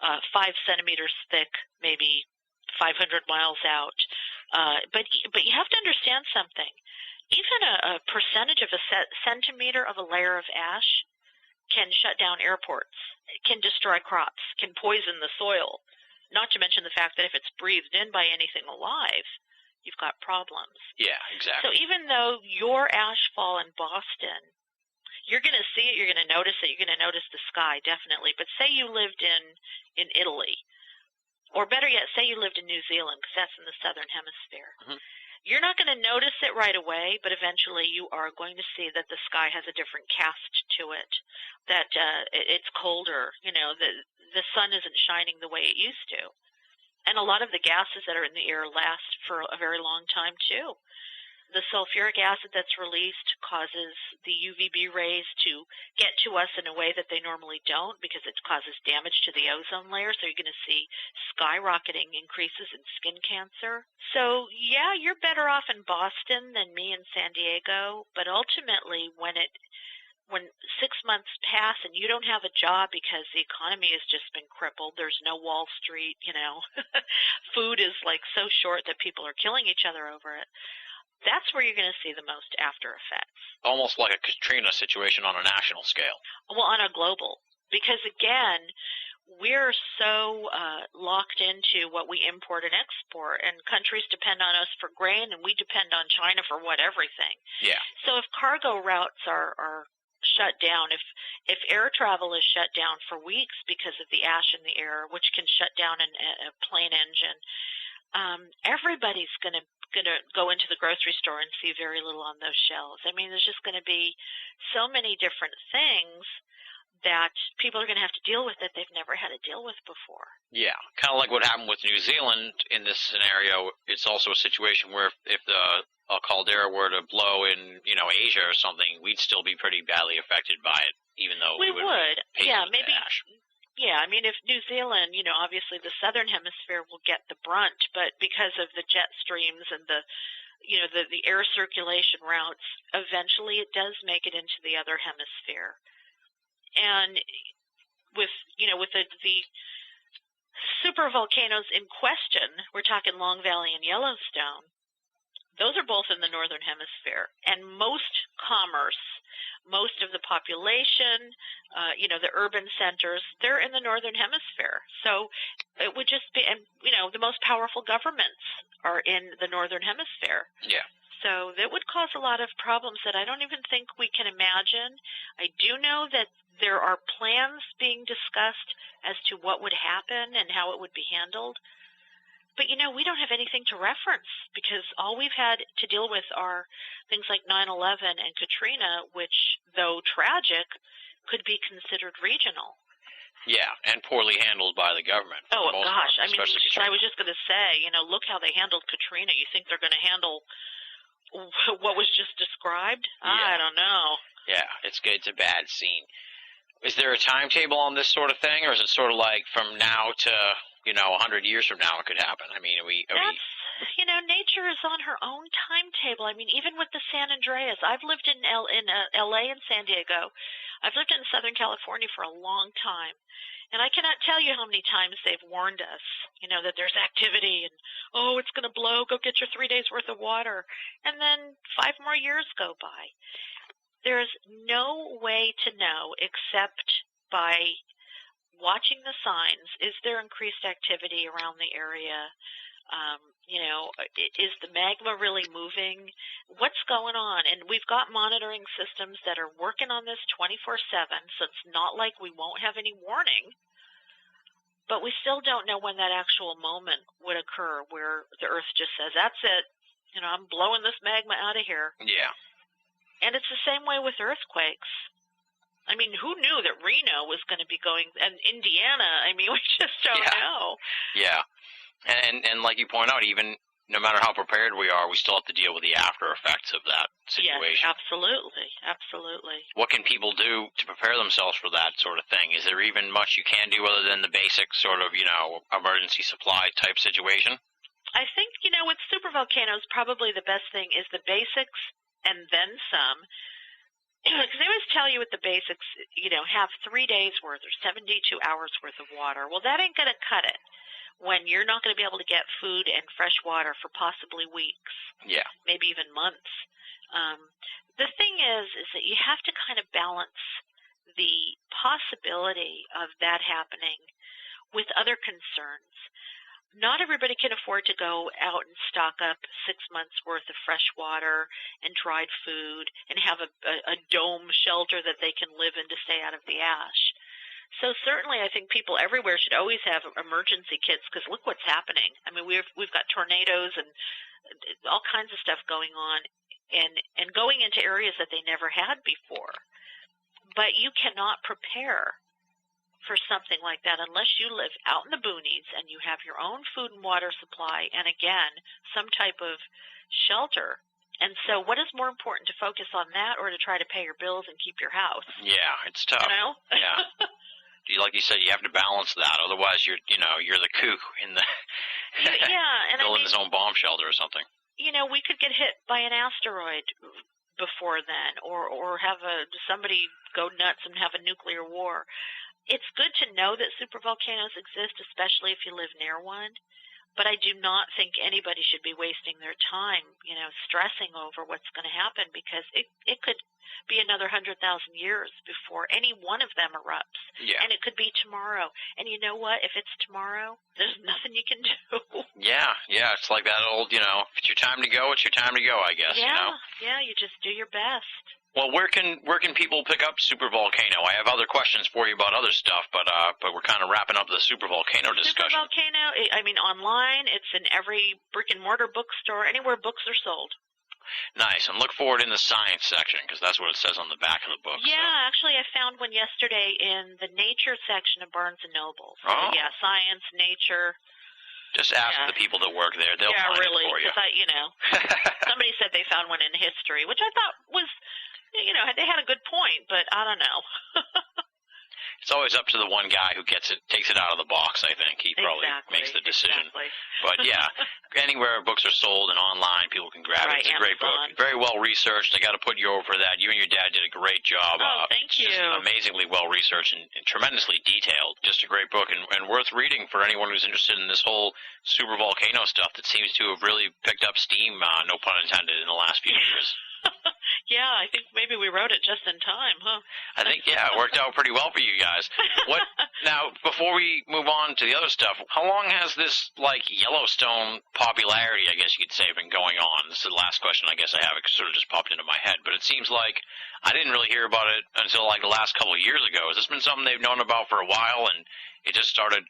5 centimeters thick, maybe 500 miles out. But you have to understand something. Even a percentage of a centimeter of a layer of ash can shut down airports, can destroy crops, can poison the soil. Not to mention the fact that if it's breathed in by anything alive, you've got problems. Yeah, exactly. So even though your ashfall in Boston, you're going to see it, you're going to notice it, you're going to notice the sky, definitely. But say you lived in Italy, or better yet, say you lived in New Zealand, because that's in the southern hemisphere. Mm-hmm. You're not going to notice it right away, but eventually you are going to see that the sky has a different cast to it, that it's colder, the sun isn't shining the way it used to. And a lot of the gases that are in the air last for a very long time, too. The sulfuric acid that's released causes the UVB rays to get to us in a way that they normally don't, because it causes damage to the ozone layer. So you're going to see skyrocketing increases in skin cancer. So, yeah, you're better off in Boston than me in San Diego. But ultimately, when 6 months pass and you don't have a job because the economy has just been crippled, there's no Wall Street, food is like so short that people are killing each other over it. That's where you're going to see the most after effects. Almost like a Katrina situation on a national scale. Well, on a global. Because, again, we're so locked into what we import and export, and countries depend on us for grain, and we depend on China for everything. Yeah. So if cargo routes are shut down, if air travel is shut down for weeks because of the ash in the air, which can shut down a plane engine, everybody's going to go into the grocery store and see very little on those shelves. I mean, there's just going to be so many different things that people are going to have to deal with that they've never had to deal with before. Yeah, kind of like what happened with New Zealand in this scenario. It's also a situation where if a caldera were to blow in, Asia or something, we'd still be pretty badly affected by it, even though we would. Yeah, maybe. Ash. Yeah, I mean, if New Zealand, obviously the southern hemisphere will get the brunt, but because of the jet streams and the air circulation routes, eventually it does make it into the other hemisphere. And with the super volcanoes in question, we're talking Long Valley and Yellowstone, those are both in the northern hemisphere. And most commerce, most of the population, the urban centers, they're in the northern hemisphere. So it would just be, and the most powerful governments are in the northern hemisphere. Yeah. So that would cause a lot of problems that I don't even think we can imagine. I do know that there are plans being discussed as to what would happen and how it would be handled. But, we don't have anything to reference, because all we've had to deal with are things like 9/11 and Katrina, which, though tragic, could be considered regional. Yeah, and poorly handled by the government. Oh, gosh. I mean, I was just going to say, look how they handled Katrina. You think they're going to handle what was just described? Yeah. I don't know. Yeah, it's a bad scene. Is there a timetable on this sort of thing, or is it sort of like from now to 100 years from now it could happen? I mean, nature is on her own timetable. I mean, even with the San Andreas, I've lived in L.A. and San Diego. I've lived in Southern California for a long time, and I cannot tell you how many times they've warned us, that there's activity and, it's going to blow, go get your 3 days worth of water. And then 5 more years go by. There's no way to know except by watching the signs. Is there increased activity around the area? Is the magma really moving? What's going on? And we've got monitoring systems that are working on this 24/7, so it's not like we won't have any warning. But we still don't know when that actual moment would occur where the Earth just says, that's it. I'm blowing this magma out of here. Yeah. And it's the same way with earthquakes. I mean, who knew that Reno was going to be going, and Indiana? I mean, we just don't know. Yeah. And like you point out, even no matter how prepared we are, we still have to deal with the after effects of that situation. Yes, absolutely. Absolutely. What can people do to prepare themselves for that sort of thing? Is there even much you can do other than the basic sort of, emergency supply type situation? I think, with supervolcanoes, probably the best thing is the basics and then some. Because they always tell you with the basics, have 3 days worth or 72 hours worth of water. Well, that ain't going to cut it when you're not going to be able to get food and fresh water for possibly weeks. Yeah. Maybe even months. The thing is that you have to kind of balance the possibility of that happening with other concerns. not everybody can afford to go out and stock up 6 months worth of fresh water and dried food and have a dome shelter that they can live in to stay out of the ash. So certainly I think people everywhere should always have emergency kits, because look what's happening. I mean, we've got tornadoes and all kinds of stuff going on and going into areas that they never had before. But you cannot prepare for something like that unless you live out in the boonies and you have your own food and water supply and, again, some type of shelter. And so what is more important, to focus on that or to try to pay your bills and keep your house? Yeah, it's tough. You know? Yeah. Like you said, you have to balance that. Otherwise, you're the kook in the and building his own bomb shelter or something. You know, we could get hit by an asteroid before then, or have somebody go nuts and have a nuclear war. It's good to know that supervolcanoes exist, especially if you live near one. But I do not think anybody should be wasting their time, stressing over what's going to happen, because it could be another 100,000 years before any one of them erupts. Yeah. And it could be tomorrow. And you know what? If it's tomorrow, there's nothing you can do. Yeah. It's like that old, if it's your time to go, it's your time to go, I guess. Yeah, you just do your best. Well, where can people pick up Supervolcano? I have other questions for you about other stuff, but we're kind of wrapping up the Supervolcano discussion. Supervolcano, I mean, online, it's in every brick-and-mortar bookstore, anywhere books are sold. Nice, and look for it in the science section, because that's what it says on the back of the book. Yeah, actually, I found one yesterday in the nature section of Barnes & Noble. So, yeah, science, nature. Just ask the people that work there. They'll find it for you. Because somebody said they found one in history, which I thought was, they had a good point, but I don't know. It's always up to the one guy who takes it out of the box, I think. He probably makes the decision. Exactly. But, yeah, anywhere books are sold and online, people can grab it. It's a great book. Very well researched. I got to put you over for that. You and your dad did a great job. Thank you. Just amazingly well researched and tremendously detailed. Just a great book and worth reading for anyone who's interested in this whole supervolcano stuff that seems to have really picked up steam, no pun intended, in the last few years. Yeah, I think maybe we wrote it just in time, huh? I think, it worked out pretty well for you guys. Now, before we move on to the other stuff, how long has this, Yellowstone popularity, I guess you could say, been going on? This is the last question I guess I have. It sort of just popped into my head. But it seems like I didn't really hear about it until, the last couple of years ago. Has this been something they've known about for a while, and it just started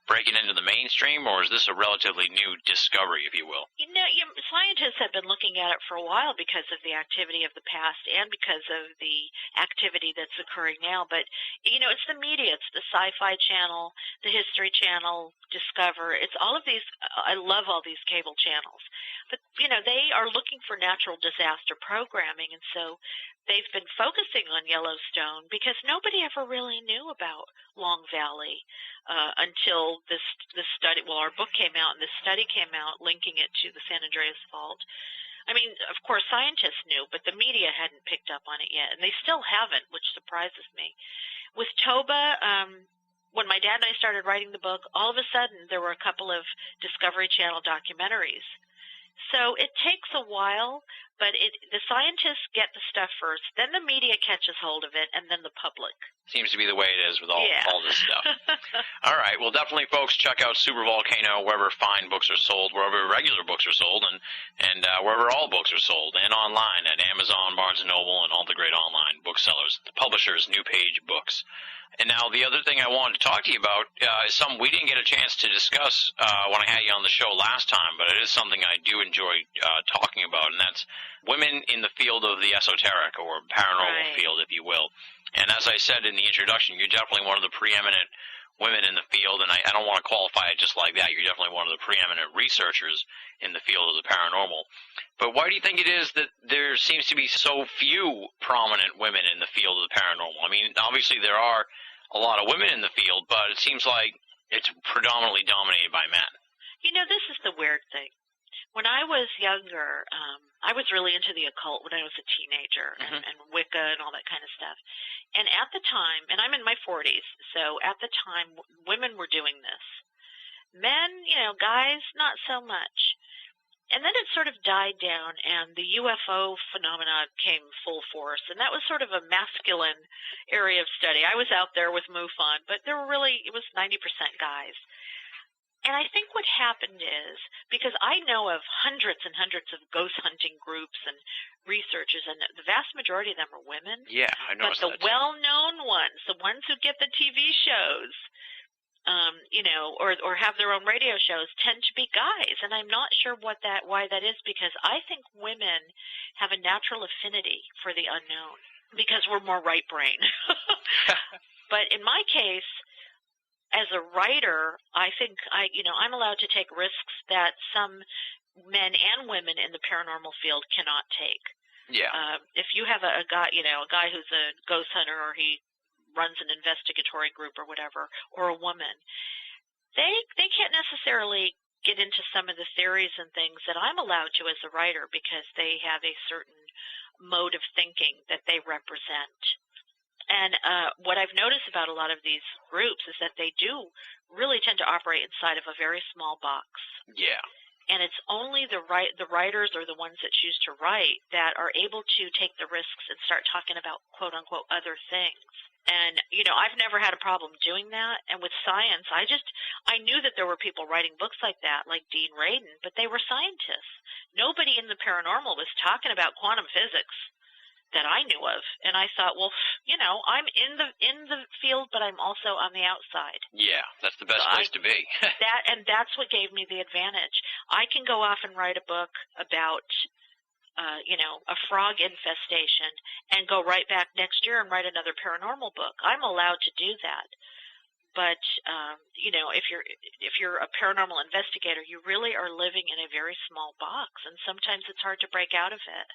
breaking into the mainstream, or is this a relatively new discovery, if you will? Scientists have been looking at it for a while because of the activity of the past and because of the activity that's occurring now. But, it's the media. It's the Sci-Fi Channel, the History Channel, Discover. It's all of these. I love all these cable channels. But, they are looking for natural disaster programming, and so they've been focusing on Yellowstone because nobody ever really knew about Long Valley until this study. Well, our book came out, and this study came out linking it to the San Andreas Fault. I mean, of course, scientists knew, but the media hadn't picked up on it yet, and they still haven't, which surprises me. With Toba, when my dad and I started writing the book, all of a sudden there were a couple of Discovery Channel documentaries. So it takes a while, but the scientists get the stuff first, then the media catches hold of it, and then the public. Seems to be the way it is with all this stuff. All right. Well, definitely, folks, check out Supervolcano wherever fine books are sold, wherever regular books are sold, and wherever all books are sold, and online at Amazon, Barnes & Noble, and all the great online booksellers, the publishers, New Page Books. And now the other thing I wanted to talk to you about is something we didn't get a chance to discuss when I had you on the show last time, but it is something I do enjoy talking about, and that's women in the field of the esoteric or paranormal field, if you will. And as I said in the introduction, you're definitely one of the preeminent women in the field, and I don't want to qualify it just like that. You're definitely one of the preeminent researchers in the field of the paranormal. But why do you think it is that there seems to be so few prominent women in the field of the paranormal? I mean, obviously there are a lot of women in the field, but it seems like it's predominantly dominated by men. This is the weird thing. When I was younger, I was really into the occult when I was a teenager, and Wicca and all that kind of stuff. And at the time, and I'm in my 40s, so at the time, women were doing this. Men, guys, not so much. And then it sort of died down, and the UFO phenomena came full force, and that was sort of a masculine area of study. I was out there with MUFON, but it was 90% guys. And I think what happened is, because I know of hundreds and hundreds of ghost hunting groups and researchers, and the vast majority of them are women. Yeah, I noticed that. But the well-known ones, the ones who get the TV shows, or have their own radio shows, tend to be guys. And I'm not sure why that is, because I think women have a natural affinity for the unknown because we're more right brain. But in my case, as a writer, I think I'm allowed to take risks that some men and women in the paranormal field cannot take. Yeah. If you have a guy who's a ghost hunter, or he runs an investigatory group or whatever, or a woman, they can't necessarily get into some of the theories and things that I'm allowed to as a writer, because they have a certain mode of thinking that they represent. And what I've noticed about a lot of these groups is that they do really tend to operate inside of a very small box. Yeah. And it's only the writers, or the ones that choose to write, that are able to take the risks and start talking about quote-unquote other things. And, I've never had a problem doing that. And with science, I knew that there were people writing books like that, like Dean Radin, but they were scientists. Nobody in the paranormal was talking about quantum physics that I knew of. And I thought, well, I'm in the field, but I'm also on the outside. Yeah, that's the best place to be. That's what gave me the advantage. I can go off and write a book about a frog infestation, and go right back next year and write another paranormal book. I'm allowed to do that. But if you're a paranormal investigator, you really are living in a very small box, and sometimes it's hard to break out of it.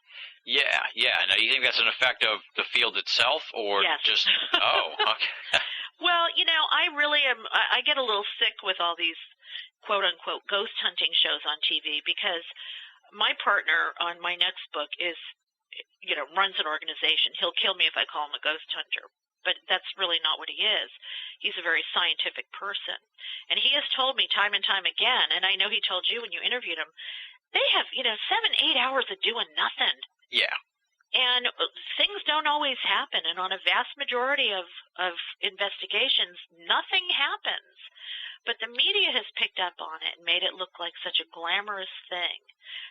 Yeah. Now, you think that's an effect of the field itself, or yes. just okay? Well, I really am. I get a little sick with all these quote unquote ghost hunting shows on TV, because my partner on my next book runs an organization. He'll kill me if I call him a ghost hunter, but that's really not what he is. He's a very scientific person. And he has told me time and time again, and I know he told you when you interviewed him, they have, 7-8 hours of doing nothing. Yeah. And things don't always happen. And on a vast majority of investigations, nothing happens. But the media has picked up on it and made it look like such a glamorous thing.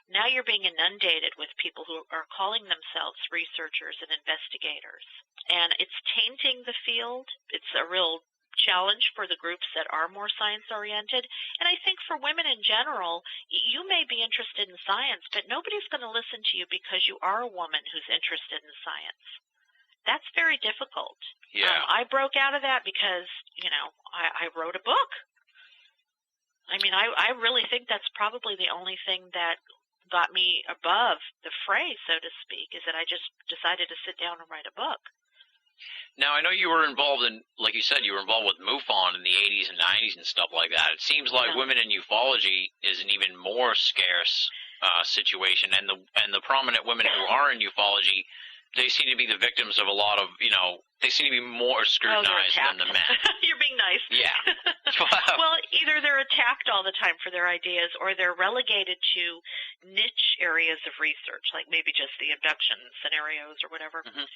Now you're being inundated with people who are calling themselves researchers and investigators. And it's tainting the field. It's a real challenge for the groups that are more science-oriented. And I think for women in general, you may be interested in science, but nobody's going to listen to you because you are a woman who's interested in science. That's very difficult. Yeah. I broke out of that because, I wrote a book. I mean, I really think that's probably the only thing that got me above the fray, so to speak, is that I just decided to sit down and write a book. Now, I know you were involved in, like you said, you were involved with MUFON in the 80s and 90s and stuff like that. It seems like women in ufology is an even more scarce situation, and the prominent women who are in ufology, they seem to be the victims of a lot of, they seem to be more scrutinized than the men. You're being nice. Yeah. Well, either they're attacked all the time for their ideas, or they're relegated to niche areas of research, like maybe just the abduction scenarios or whatever. Mm-hmm.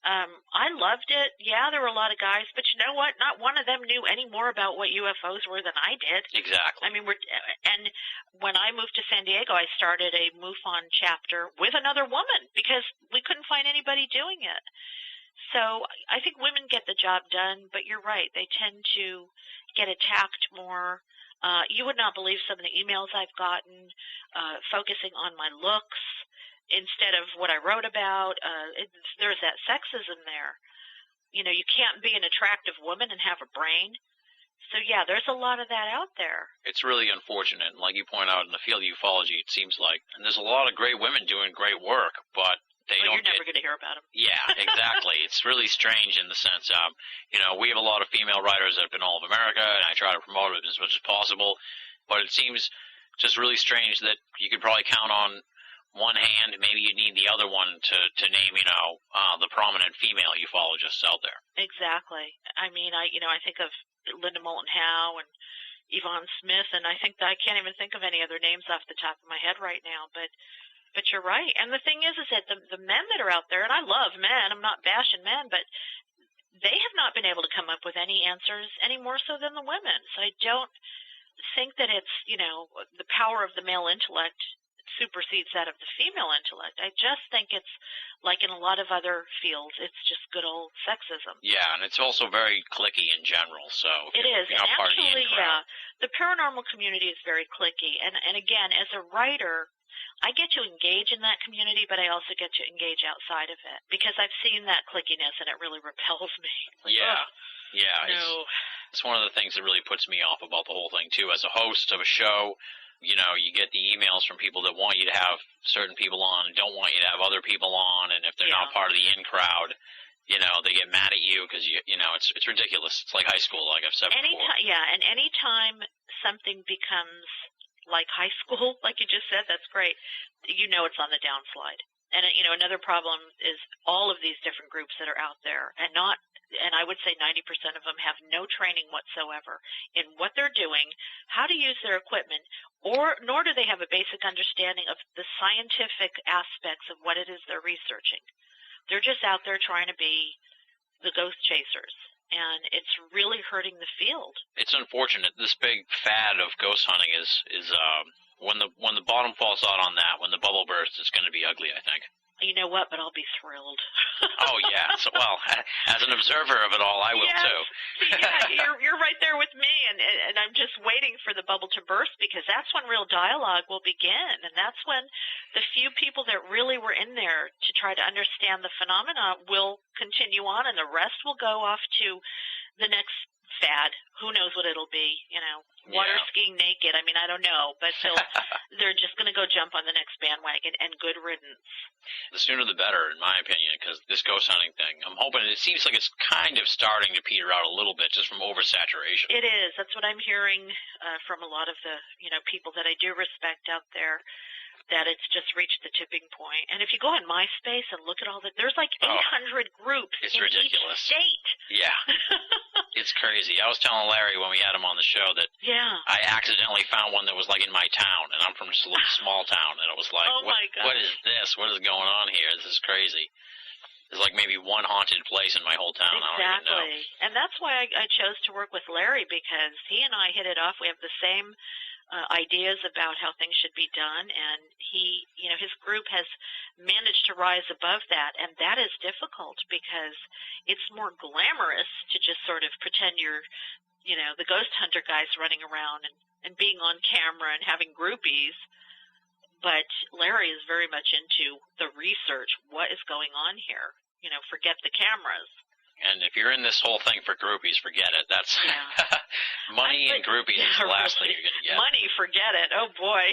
I loved it. Yeah, there were a lot of guys, but you know what? Not one of them knew any more about what UFOs were than I did. Exactly. I mean, and when I moved to San Diego, I started a MUFON chapter with another woman because we couldn't find anybody doing it. So I think women get the job done, but you're right. They tend to get attacked more. You would not believe some of the emails I've gotten focusing on my looks instead of what I wrote about. There's that sexism there. You can't be an attractive woman and have a brain. So, yeah, there's a lot of that out there. It's really unfortunate. Like you point out, in the field of ufology, it seems like, and there's a lot of great women doing great work, but you're never going to hear about them. Yeah, exactly. It's really strange in the sense of, we have a lot of female writers that have been all of America, and I try to promote it as much as possible, but it seems just really strange that you could probably count on one hand, maybe you need the other one to name, the prominent female ufologists out there. Exactly. I mean, I think of Linda Moulton Howe and Yvonne Smith, and I think that I can't even think of any other names off the top of my head right now, but you're right. And the thing is that the men that are out there, and I love men, I'm not bashing men, but they have not been able to come up with any answers any more so than the women. So think that it's, the power of the male intellect supersedes that of the female intellect. I just think it's like in a lot of other fields, it's just good old sexism. Yeah, and it's also very cliquey in general. So it is, and actually, the paranormal community is very cliquey. And again, as a writer, I get to engage in that community, but I also get to engage outside of it because I've seen that clickiness, and it really repels me. Like, no. It's one of the things that really puts me off about the whole thing too. As a host of a show, you get the emails from people that want you to have certain people on and don't want you to have other people on, and if they're not part of the in crowd, they get mad at you because it's ridiculous. It's like high school, like I've said before. And anytime something becomes like high school, like you just said, that's great. It's on the downslide. And another problem is all of these different groups that are out there, and I would say 90% of them have no training whatsoever in what they're doing, how to use their equipment, nor do they have a basic understanding of the scientific aspects of what it is they're researching. They're just out there trying to be the ghost chasers, and it's really hurting the field. It's unfortunate. This big fad of ghost hunting is when the bottom falls out on that, when the bubble bursts, it's going to be ugly, I think. You know what? But I'll be thrilled. Oh yeah. So, well, as an observer of it all, I will too. You're right there with me, and I'm just waiting for the bubble to burst because that's when real dialogue will begin, and that's when the few people that really were in there to try to understand the phenomena will continue on, and the rest will go off to the next fad. Who knows what it'll be? Water skiing naked. I mean, I don't know, but they're just going to go jump on the next bandwagon, and good riddance. The sooner the better, in my opinion, because this ghost hunting thing, I'm hoping, it seems like it's kind of starting to peter out a little bit just from oversaturation. It is. That's what I'm hearing from a lot of the people that I do respect out there, that it's just reached the tipping point. And if you go on MySpace and look at all there's like 800 groups it's in ridiculous. each state. Yeah. It's crazy. I was telling Larry when we had him on the show that I accidentally found one that was like in my town, and I'm from a small town, and it was like, what is this? What is going on here? This is crazy. There's like maybe one haunted place in my whole town. Exactly. I don't even know. And that's why I chose to work with Larry, because he and I hit it off. We have the same ideas about how things should be done, and his group has managed to rise above that, and that is difficult because it's more glamorous to just sort of pretend you're, the ghost hunter guys running around and being on camera and having groupies. But Larry is very much into the research. What is going on here? Forget the cameras. And if you're in this whole thing for groupies, forget it. That's money and groupies is the last thing you're going to get. Money, forget it. Oh, boy.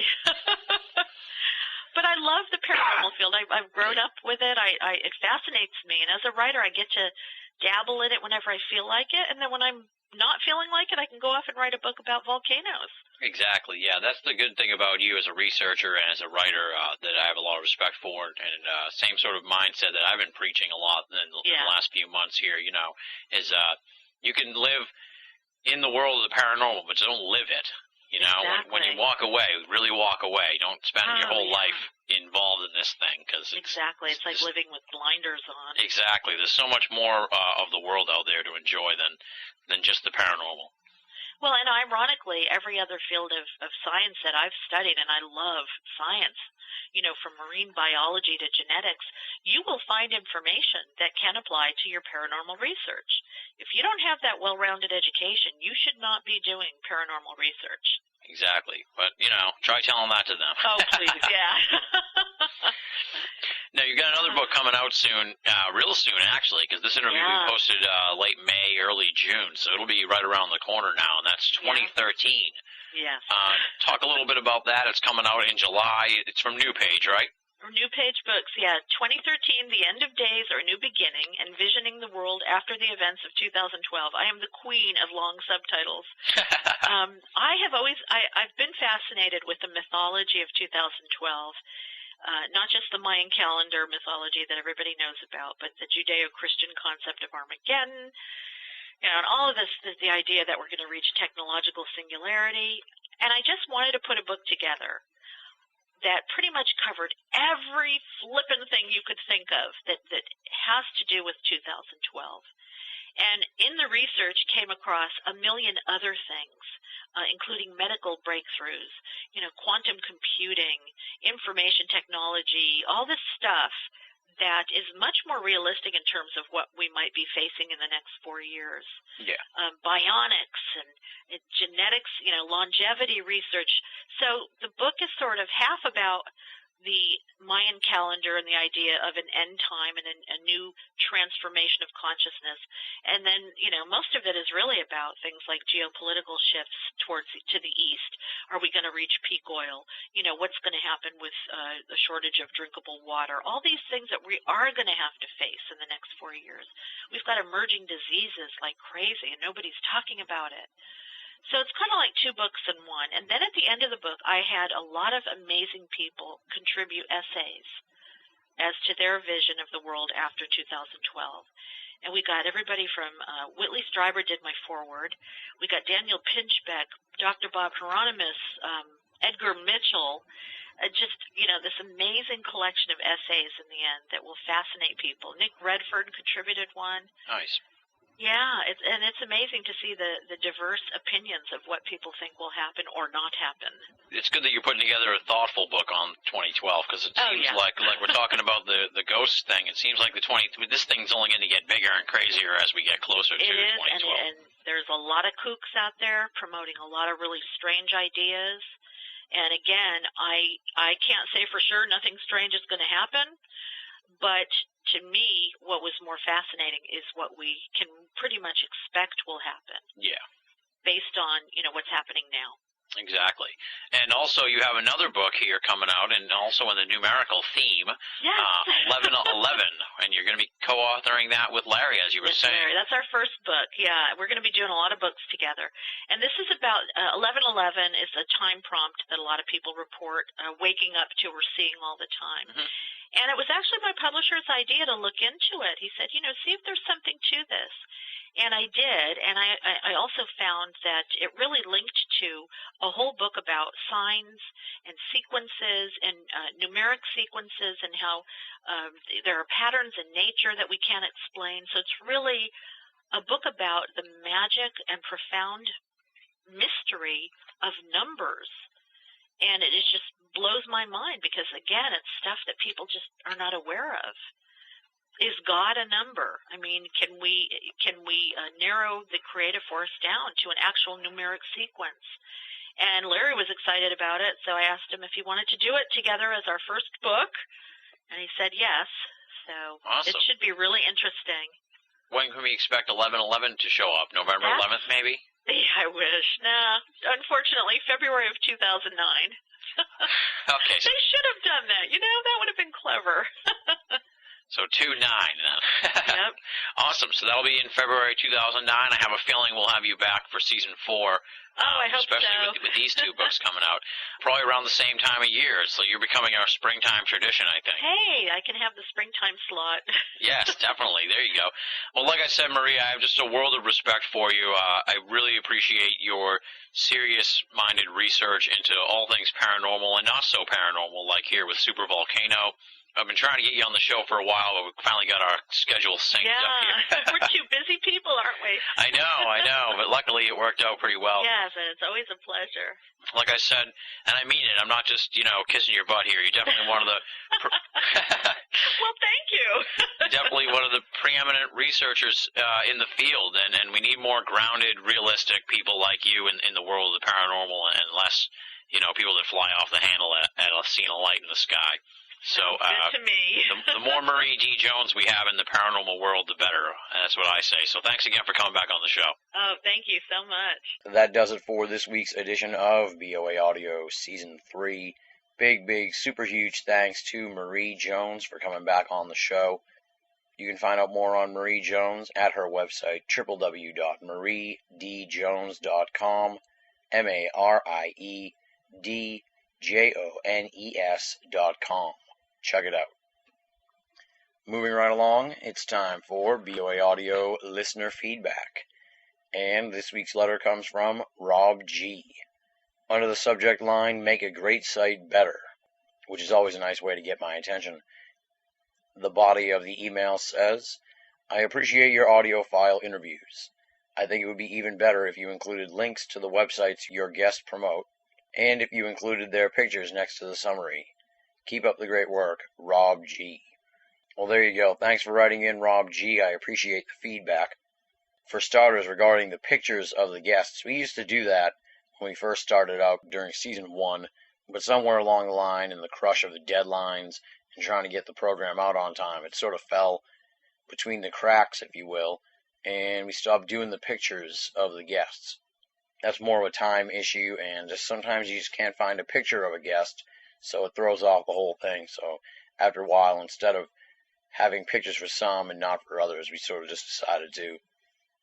But I love the paranormal field. I've grown up with it. It fascinates me. And as a writer, I get to dabble in it whenever I feel like it. And then when I'm not feeling like it, I can go off and write a book about volcanoes. Exactly, yeah. That's the good thing about you as a researcher and as a writer that I have a lot of respect for, and same sort of mindset that I've been preaching a lot in the last few months here, is you can live in the world of the paranormal, but don't live it. Exactly. When you walk away, really walk away. Don't spend your whole life involved in this thing. Exactly. It's like living with blinders on. Exactly. There's so much more of the world out there to enjoy than just the paranormal. Well, and ironically, every other field of science that I've studied, and I love science, from marine biology to genetics, you will find information that can apply to your paranormal research. If you don't have that well-rounded education, you should not be doing paranormal research. Exactly. But, try telling that to them. Oh, please, yeah. Now, you got another book coming out soon, real soon, actually, because this interview will be posted late May, early June, so it'll be right around the corner now, and that's 2013. Yes. Talk a little bit about that. It's coming out in July. It's from New Page, right? New Page Books, 2013, The End of Days or New Beginning, Envisioning the World After the Events of 2012. I am the queen of long subtitles. I've been fascinated with the mythology of 2012. Not just the Mayan calendar mythology that everybody knows about, but the Judeo-Christian concept of Armageddon, and all of this is the idea that we're going to reach technological singularity. And I just wanted to put a book together that pretty much covered every flippin' thing you could think of that has to do with 2012. And in the research came across a million other things, including medical breakthroughs, quantum computing, information technology, all this stuff that is much more realistic in terms of what we might be facing in the next 4 years. Yeah. Bionics and genetics, longevity research. So the book is sort of half about the Mayan calendar and the idea of an end time and a new transformation of consciousness. And then, most of it is really about things like geopolitical shifts to the east. Are we going to reach peak oil? What's going to happen with the shortage of drinkable water? All these things that we are going to have to face in the next 4 years. We've got emerging diseases like crazy, and nobody's talking about it. So it's kind of like 2 books in one. And then at the end of the book, I had a lot of amazing people contribute essays as to their vision of the world after 2012. And we got everybody from Whitley Strieber did my foreword. We got Daniel Pinchbeck, Dr. Bob Hieronymus, Edgar Mitchell, this amazing collection of essays in the end that will fascinate people. Nick Redford contributed one. Nice. Yeah, it's amazing to see the diverse opinions of what people think will happen or not happen. It's good that you're putting together a thoughtful book on 2012 because it seems like we're talking about the ghost thing. It seems like this thing's only going to get bigger and crazier as we get closer to 2012. It is, and there's a lot of kooks out there promoting a lot of really strange ideas. And again, I can't say for sure nothing strange is going to happen, but to me, what was more fascinating is what we can pretty much expect will happen. Yeah. Based on, what's happening now. Exactly. And also you have another book here coming out, and also in the numerical theme, yes. 1111, and you're going to be co-authoring that with Larry, as you were saying. Larry. That's our first book, yeah. We're going to be doing a lot of books together. And this is about, 1111 is a time prompt that a lot of people report waking up to or seeing all the time. Mm-hmm. And it was actually my publisher's idea to look into it. He said, see if there's something to this. And I did, and I also found that it really linked to a whole book about signs and sequences and numeric sequences and how there are patterns in nature that we can't explain. So it's really a book about the magic and profound mystery of numbers. And it just blows my mind because, again, it's stuff that people just are not aware of. Is God a number? I mean, can we narrow the creative force down to an actual numeric sequence? And Larry was excited about it, so I asked him if he wanted to do it together as our first book, and he said yes. So awesome. It should be really interesting. When can we expect 1111 to show up? November 11th, maybe? Yeah, I wish. Nah, unfortunately, February of 2009. Okay. They should have done that. That would have been clever. So 2-9 then. Yep. Awesome. So that'll be in February 2009. I have a feeling we'll have you back for season 4. I hope especially so. with these 2 books coming out. Probably around the same time of year. So you're becoming our springtime tradition, I think. Hey, I can have the springtime slot. Yes, definitely. There you go. Well, like I said, Maria, I have just a world of respect for you. I really appreciate your serious-minded research into all things paranormal and not so paranormal, like here with Super Volcano. I've been trying to get you on the show for a while, but we finally got our schedule synced up here. We're 2 busy people, aren't we? I know, but luckily it worked out pretty well. Yes, and it's always a pleasure. Like I said, and I mean it, I'm not just, kissing your butt here. You're definitely one of the... Well, thank you. Definitely one of the preeminent researchers in the field, and we need more grounded, realistic people like you in the world of the paranormal, and less, people that fly off the handle at seeing a light in the sky. So good to me. the more Marie D. Jones we have in the paranormal world, the better. That's what I say. So thanks again for coming back on the show. Oh, thank you so much. That does it for this week's edition of BOA Audio Season 3. Big, super huge thanks to Marie Jones for coming back on the show. You can find out more on Marie Jones at her website, www.mariedjones.com, MarieDJones.com. Check it out. Moving right along, it's time for BOA Audio listener feedback. And this week's letter comes from Rob G. Under the subject line, make a great site better, which is always a nice way to get my attention. The body of the email says, I appreciate your audiophile interviews. I think it would be even better if you included links to the websites your guests promote, and if you included their pictures next to the summary. Keep up the great work, Rob G. Well, there you go. Thanks for writing in, Rob G. I appreciate the feedback. For starters, regarding the pictures of the guests, we used to do that when we first started out during Season 1, but somewhere along the line, in the crush of the deadlines and trying to get the program out on time, it sort of fell between the cracks, if you will, and we stopped doing the pictures of the guests. That's more of a time issue, and just sometimes you just can't find a picture of a guest, so it throws off the whole thing. So after a while, instead of having pictures for some and not for others, we sort of just decided to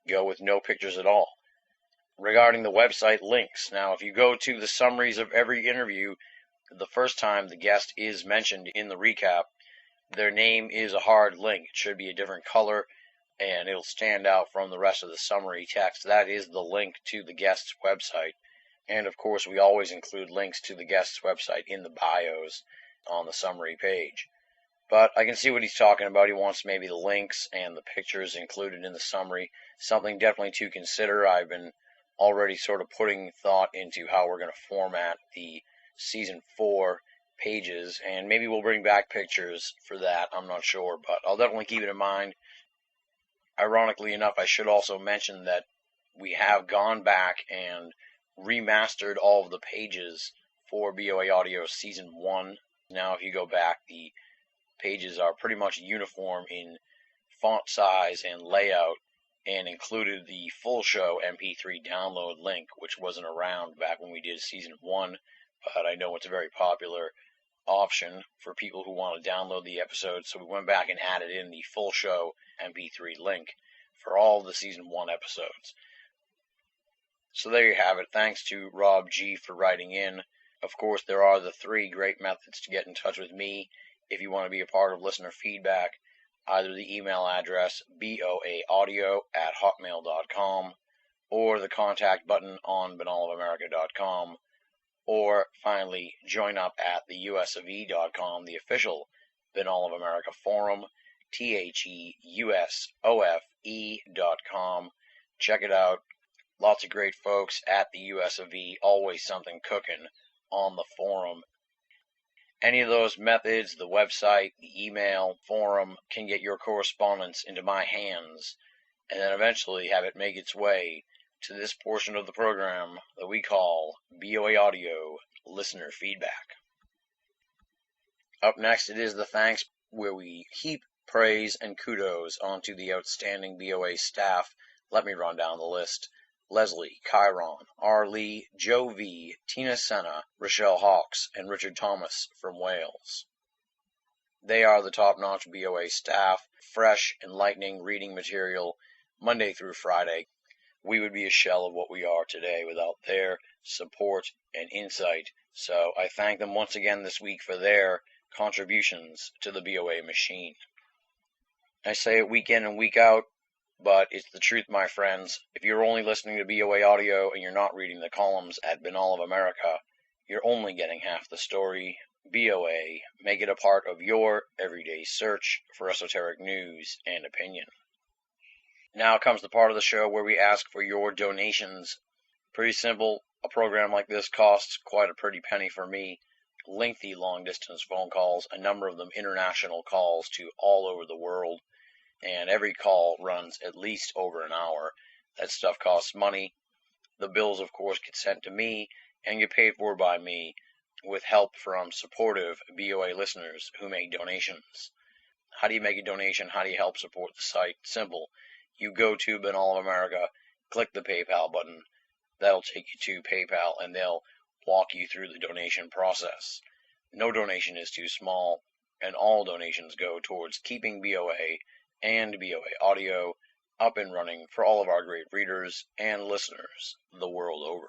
go with no pictures at all. Regarding the website links, now if you go to the summaries of every interview, the first time the guest is mentioned in the recap, their name is a hard link. It should be a different color, and it'll stand out from the rest of the summary text. That is the link to the guest's website. And of course, we always include links to the guest's website in the bios on the summary page. But I can see what he's talking about. He wants maybe the links and the pictures included in the summary. Something definitely to consider. I've been already sort of putting thought into how we're going to format the Season 4 pages, and maybe we'll bring back pictures for that. I'm not sure, but I'll definitely keep it in mind. Ironically enough, I should also mention that we have gone back and remastered all of the pages for BOA Audio Season 1. Now, if you go back, the pages are pretty much uniform in font size and layout, and included the full show MP3 download link, which wasn't around back when we did Season 1, but I know it's a very popular option for people who want to download the episodes, so we went back and added in the full show MP3 link for all of the Season 1 episodes. So there you have it. Thanks to Rob G for writing in. Of course, there are the 3 great methods to get in touch with me if you want to be a part of listener feedback. Either the email address boaaudio@hotmail.com, or the contact button on banalofamerica.com, or finally join up at the usof.com, the official Banal of America forum, theusofe.com. Check it out. Lots of great folks at the USOV, always something cooking on the forum. Any of those methods, the website, the email, forum, can get your correspondence into my hands, and then eventually have it make its way to this portion of the program that we call BOA Audio Listener Feedback. Up next, it is the thanks, where we heap praise and kudos onto the outstanding BOA staff. Let me run down the list. Leslie, Chiron, R. Lee, Joe V., Tina Senna, Rochelle Hawks, and Richard Thomas from Wales. They are the top-notch BOA staff, fresh, enlightening reading material, Monday through Friday. We would be a shell of what we are today without their support and insight, so I thank them once again this week for their contributions to the BOA machine. I say it week in and week out, but it's the truth, my friends. If you're only listening to BOA Audio and you're not reading the columns at Banal of America, you're only getting half the story. BOA, make it a part of your everyday search for esoteric news and opinion. Now comes the part of the show where we ask for your donations. Pretty simple. A program like this costs quite a pretty penny for me. Lengthy long-distance phone calls, a number of them international calls to all over the world. And every call runs at least over an hour. That stuff costs money. The bills, of course, get sent to me and get paid for by me with help from supportive BOA listeners who make donations. How do you make a donation? How do you help support the site? Simple. You go to Banal of America, click the PayPal button. That'll take you to PayPal, and they'll walk you through the donation process. No donation is too small, and all donations go towards keeping BOA and BOA Audio up and running for all of our great readers and listeners the world over.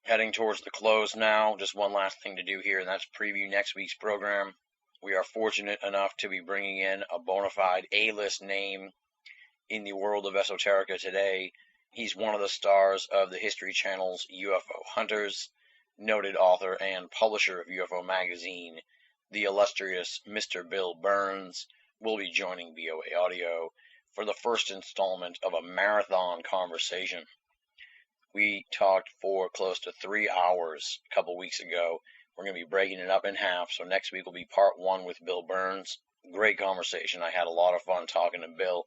Heading towards the close now, just one last thing to do here, and that's preview next week's program. We are fortunate enough to be bringing in a bona fide A-list name in the world of esoterica today. He's one of the stars of the History Channel's UFO Hunters, noted author and publisher of UFO Magazine, the illustrious Mr. Bill Burns, will be joining BOA Audio for the first installment of a marathon conversation. We talked for close to 3 hours a couple weeks ago. We're going to be breaking it up in half, so next week will be part 1 with Bill Burns. Great conversation. I had a lot of fun talking to Bill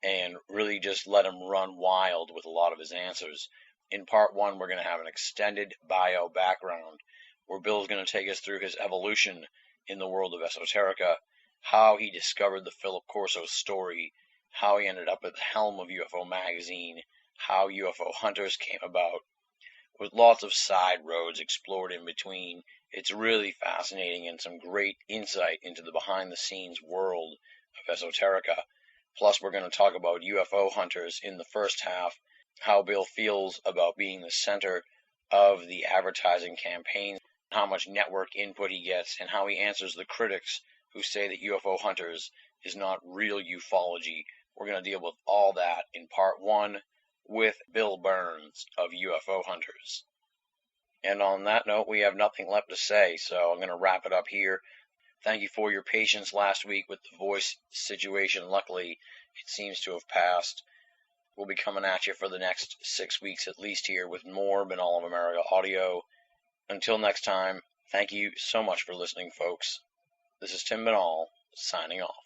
and really just let him run wild with a lot of his answers. In part 1, we're going to have an extended bio background where Bill's going to take us through his evolution in the world of esoterica, how he discovered the Philip Corso story, how he ended up at the helm of UFO magazine, how UFO hunters came about, with lots of side roads explored in between. It's really fascinating and some great insight into the behind-the-scenes world of esoterica. Plus, we're going to talk about UFO hunters in the first half, how Bill feels about being the center of the advertising campaign, how much network input he gets, and how he answers the critics who say that UFO hunters is not real ufology. We're going to deal with all that in part 1 with Bill Burns of UFO Hunters. And on that note, we have nothing left to say, so I'm going to wrap it up here. Thank you for your patience last week with the voice situation. Luckily, it seems to have passed. We'll be coming at you for the next 6 weeks at least here with more Banal of America audio. Until next time, thank you so much for listening, folks. This is Tim Banal, signing off.